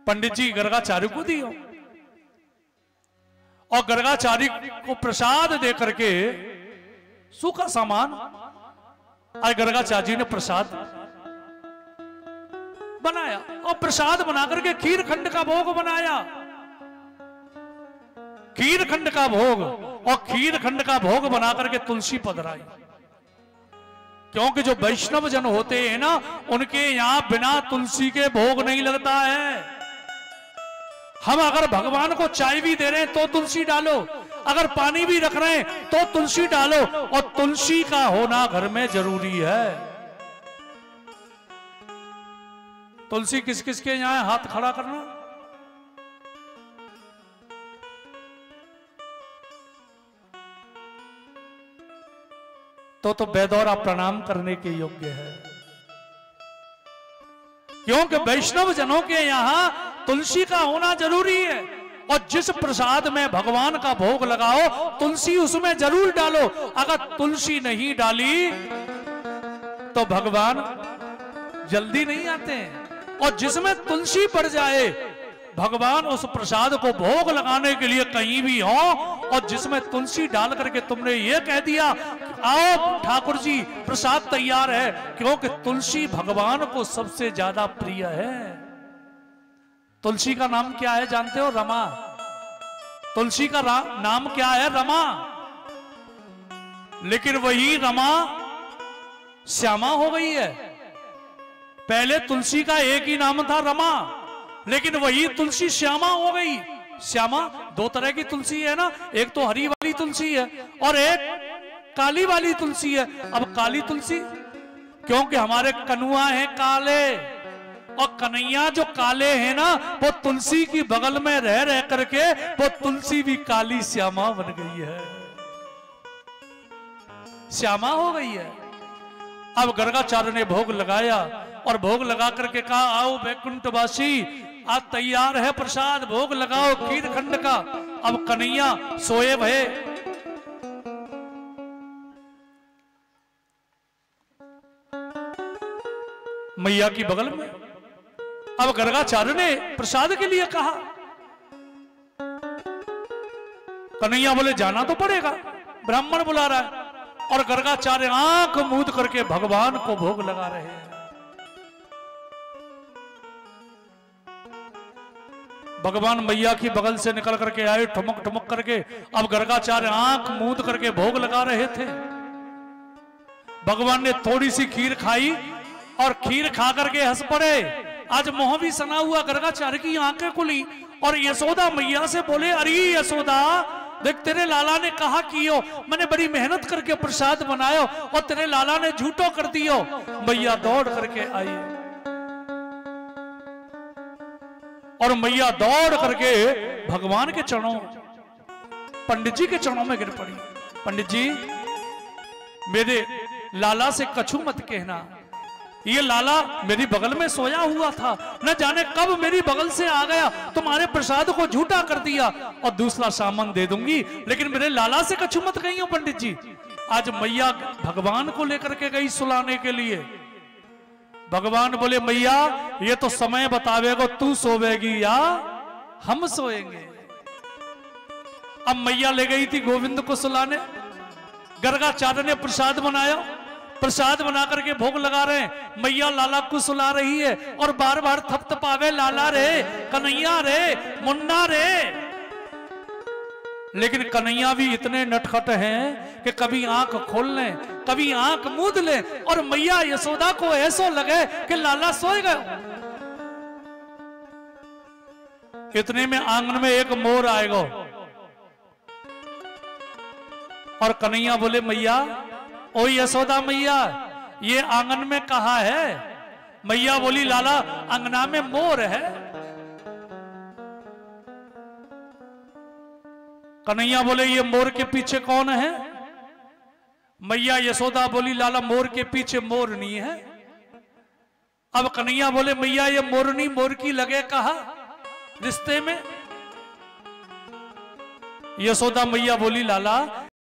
पंडित जी गर्गाचार्य को दिया, और गर्गाचार्य को प्रसाद दे करके सूखा सामान, आज गर्गाचार्य जी ने प्रसाद बनाया, और प्रसाद बना करके खीर खंड का भोग बनाया, खीर खंड का भोग, और खीर खंड का भोग बना करके तुलसी पधराई। क्योंकि जो वैष्णव जन होते हैं ना, उनके यहां बिना तुलसी के भोग नहीं लगता है। हम अगर भगवान को चाय भी दे रहे हैं तो तुलसी डालो, अगर पानी भी रख रहे हैं तो तुलसी डालो, और तुलसी का होना घर में जरूरी है। तुलसी किस किस के यहां हाथ खड़ा करना? तो बेदौरा प्रणाम करने के योग्य है, क्योंकि वैष्णव जनों के यहां तुलसी का होना जरूरी है। और जिस प्रसाद में भगवान का भोग लगाओ, तुलसी उसमें जरूर डालो। अगर तुलसी नहीं डाली तो भगवान जल्दी नहीं आते हैं, और जिसमें तुलसी पड़ जाए, भगवान उस प्रसाद को भोग लगाने के लिए कहीं भी हो, और जिसमें तुलसी डाल करके तुमने ये कह दिया, आओ ठाकुर जी प्रसाद तैयार है, क्योंकि तुलसी भगवान को सबसे ज्यादा प्रिय है। तुलसी का नाम क्या है जानते हो? रमा। तुलसी का नाम क्या है? रमा। लेकिन वही रमा श्यामा हो गई है। पहले तुलसी का एक ही नाम था, रमा, लेकिन वही तुलसी श्यामा हो गई। श्यामा दो तरह की तुलसी है ना, एक तो हरी वाली तुलसी है और एक काली वाली तुलसी है। अब काली तुलसी क्योंकि हमारे कनुआ हैं काले, और कन्हैया जो काले हैं ना, वो तुलसी की बगल में रह करके वो तुलसी भी काली श्यामा बन गई है, श्यामा हो गई है। अब गर्गाचार्य ने भोग लगाया और भोग लगा करके कहा, आओ वैकुंठवासी, आज तैयार है प्रसाद, भोग लगाओ खीर खंड का। अब कन्हैया सोए भये। मैया की बगल में अब गर्गाचार्य ने प्रसाद के लिए कहा। कन्हैया बोले जाना तो पड़ेगा, ब्राह्मण बुला रहा है। और गर्गाचार्य आंख मूंद करके भगवान को भोग लगा रहे हैं। भगवान मैया की बगल से निकल करके आए, ठुमक ठुमक करके। अब गर्गाचार्य आंख मूंद करके भोग लगा रहे थे। भगवान ने थोड़ी सी खीर खाई और खीर खा करके हंस पड़े। आज मोह भी सना हुआ, गर्गाचार्य की आंखें खुली और यशोदा मैया से बोले, अरे यशोदा देख, तेरे लाला ने कहा कियो, मैंने बड़ी मेहनत करके प्रसाद बनायो और तेरे लाला ने झूठो कर दियो। मैया दौड़ करके आई और मैया दौड़ करके भगवान के चरणों, पंडित जी के चरणों में गिर पड़ी। पंडित जी, मेरे लाला से कछु मत कहना, ये लाला मेरी बगल में सोया हुआ था, न जाने कब मेरी बगल से आ गया, तुम्हारे प्रसाद को झूठा कर दिया और दूसरा सामान दे दूंगी, लेकिन मेरे लाला से कछु मत कहियो। पंडित जी, आज मैया भगवान को लेकर के गई सुलाने के लिए। भगवान बोले, मैया ये तो समय बतावेगा, तू सोवेगी या हम सोएंगे। अब मैया ले गई थी गोविंद को सुलाने। गर्गाचार्य ने प्रसाद बनाया, प्रसाद बना करके भोग लगा रहे हैं। मैया लाला को सुला रही है और बार बार थपथपावे, लाला रे, कन्हैया रे, मुन्ना रे। लेकिन कन्हैया भी इतने नटखट हैं कि कभी आंख खोल लें, कभी आंख मूंद लें और मैया यशोदा को ऐसा लगे कि लाला सोए गए। इतने में आंगन में एक मोर आएगा और कन्हैया बोले, मैया, ओ यशोदा मैया, ये आंगन में कहा है? मैया बोली, लाला अंगना में मोर है। कन्हैया बोले, ये मोर के पीछे कौन है? मैया यशोदा बोली, लाला मोर के पीछे मोरनी है। अब कन्हैया बोले, मैया ये मोरनी मोर की लगे कहा रिश्ते में? यशोदा मैया बोली, लाला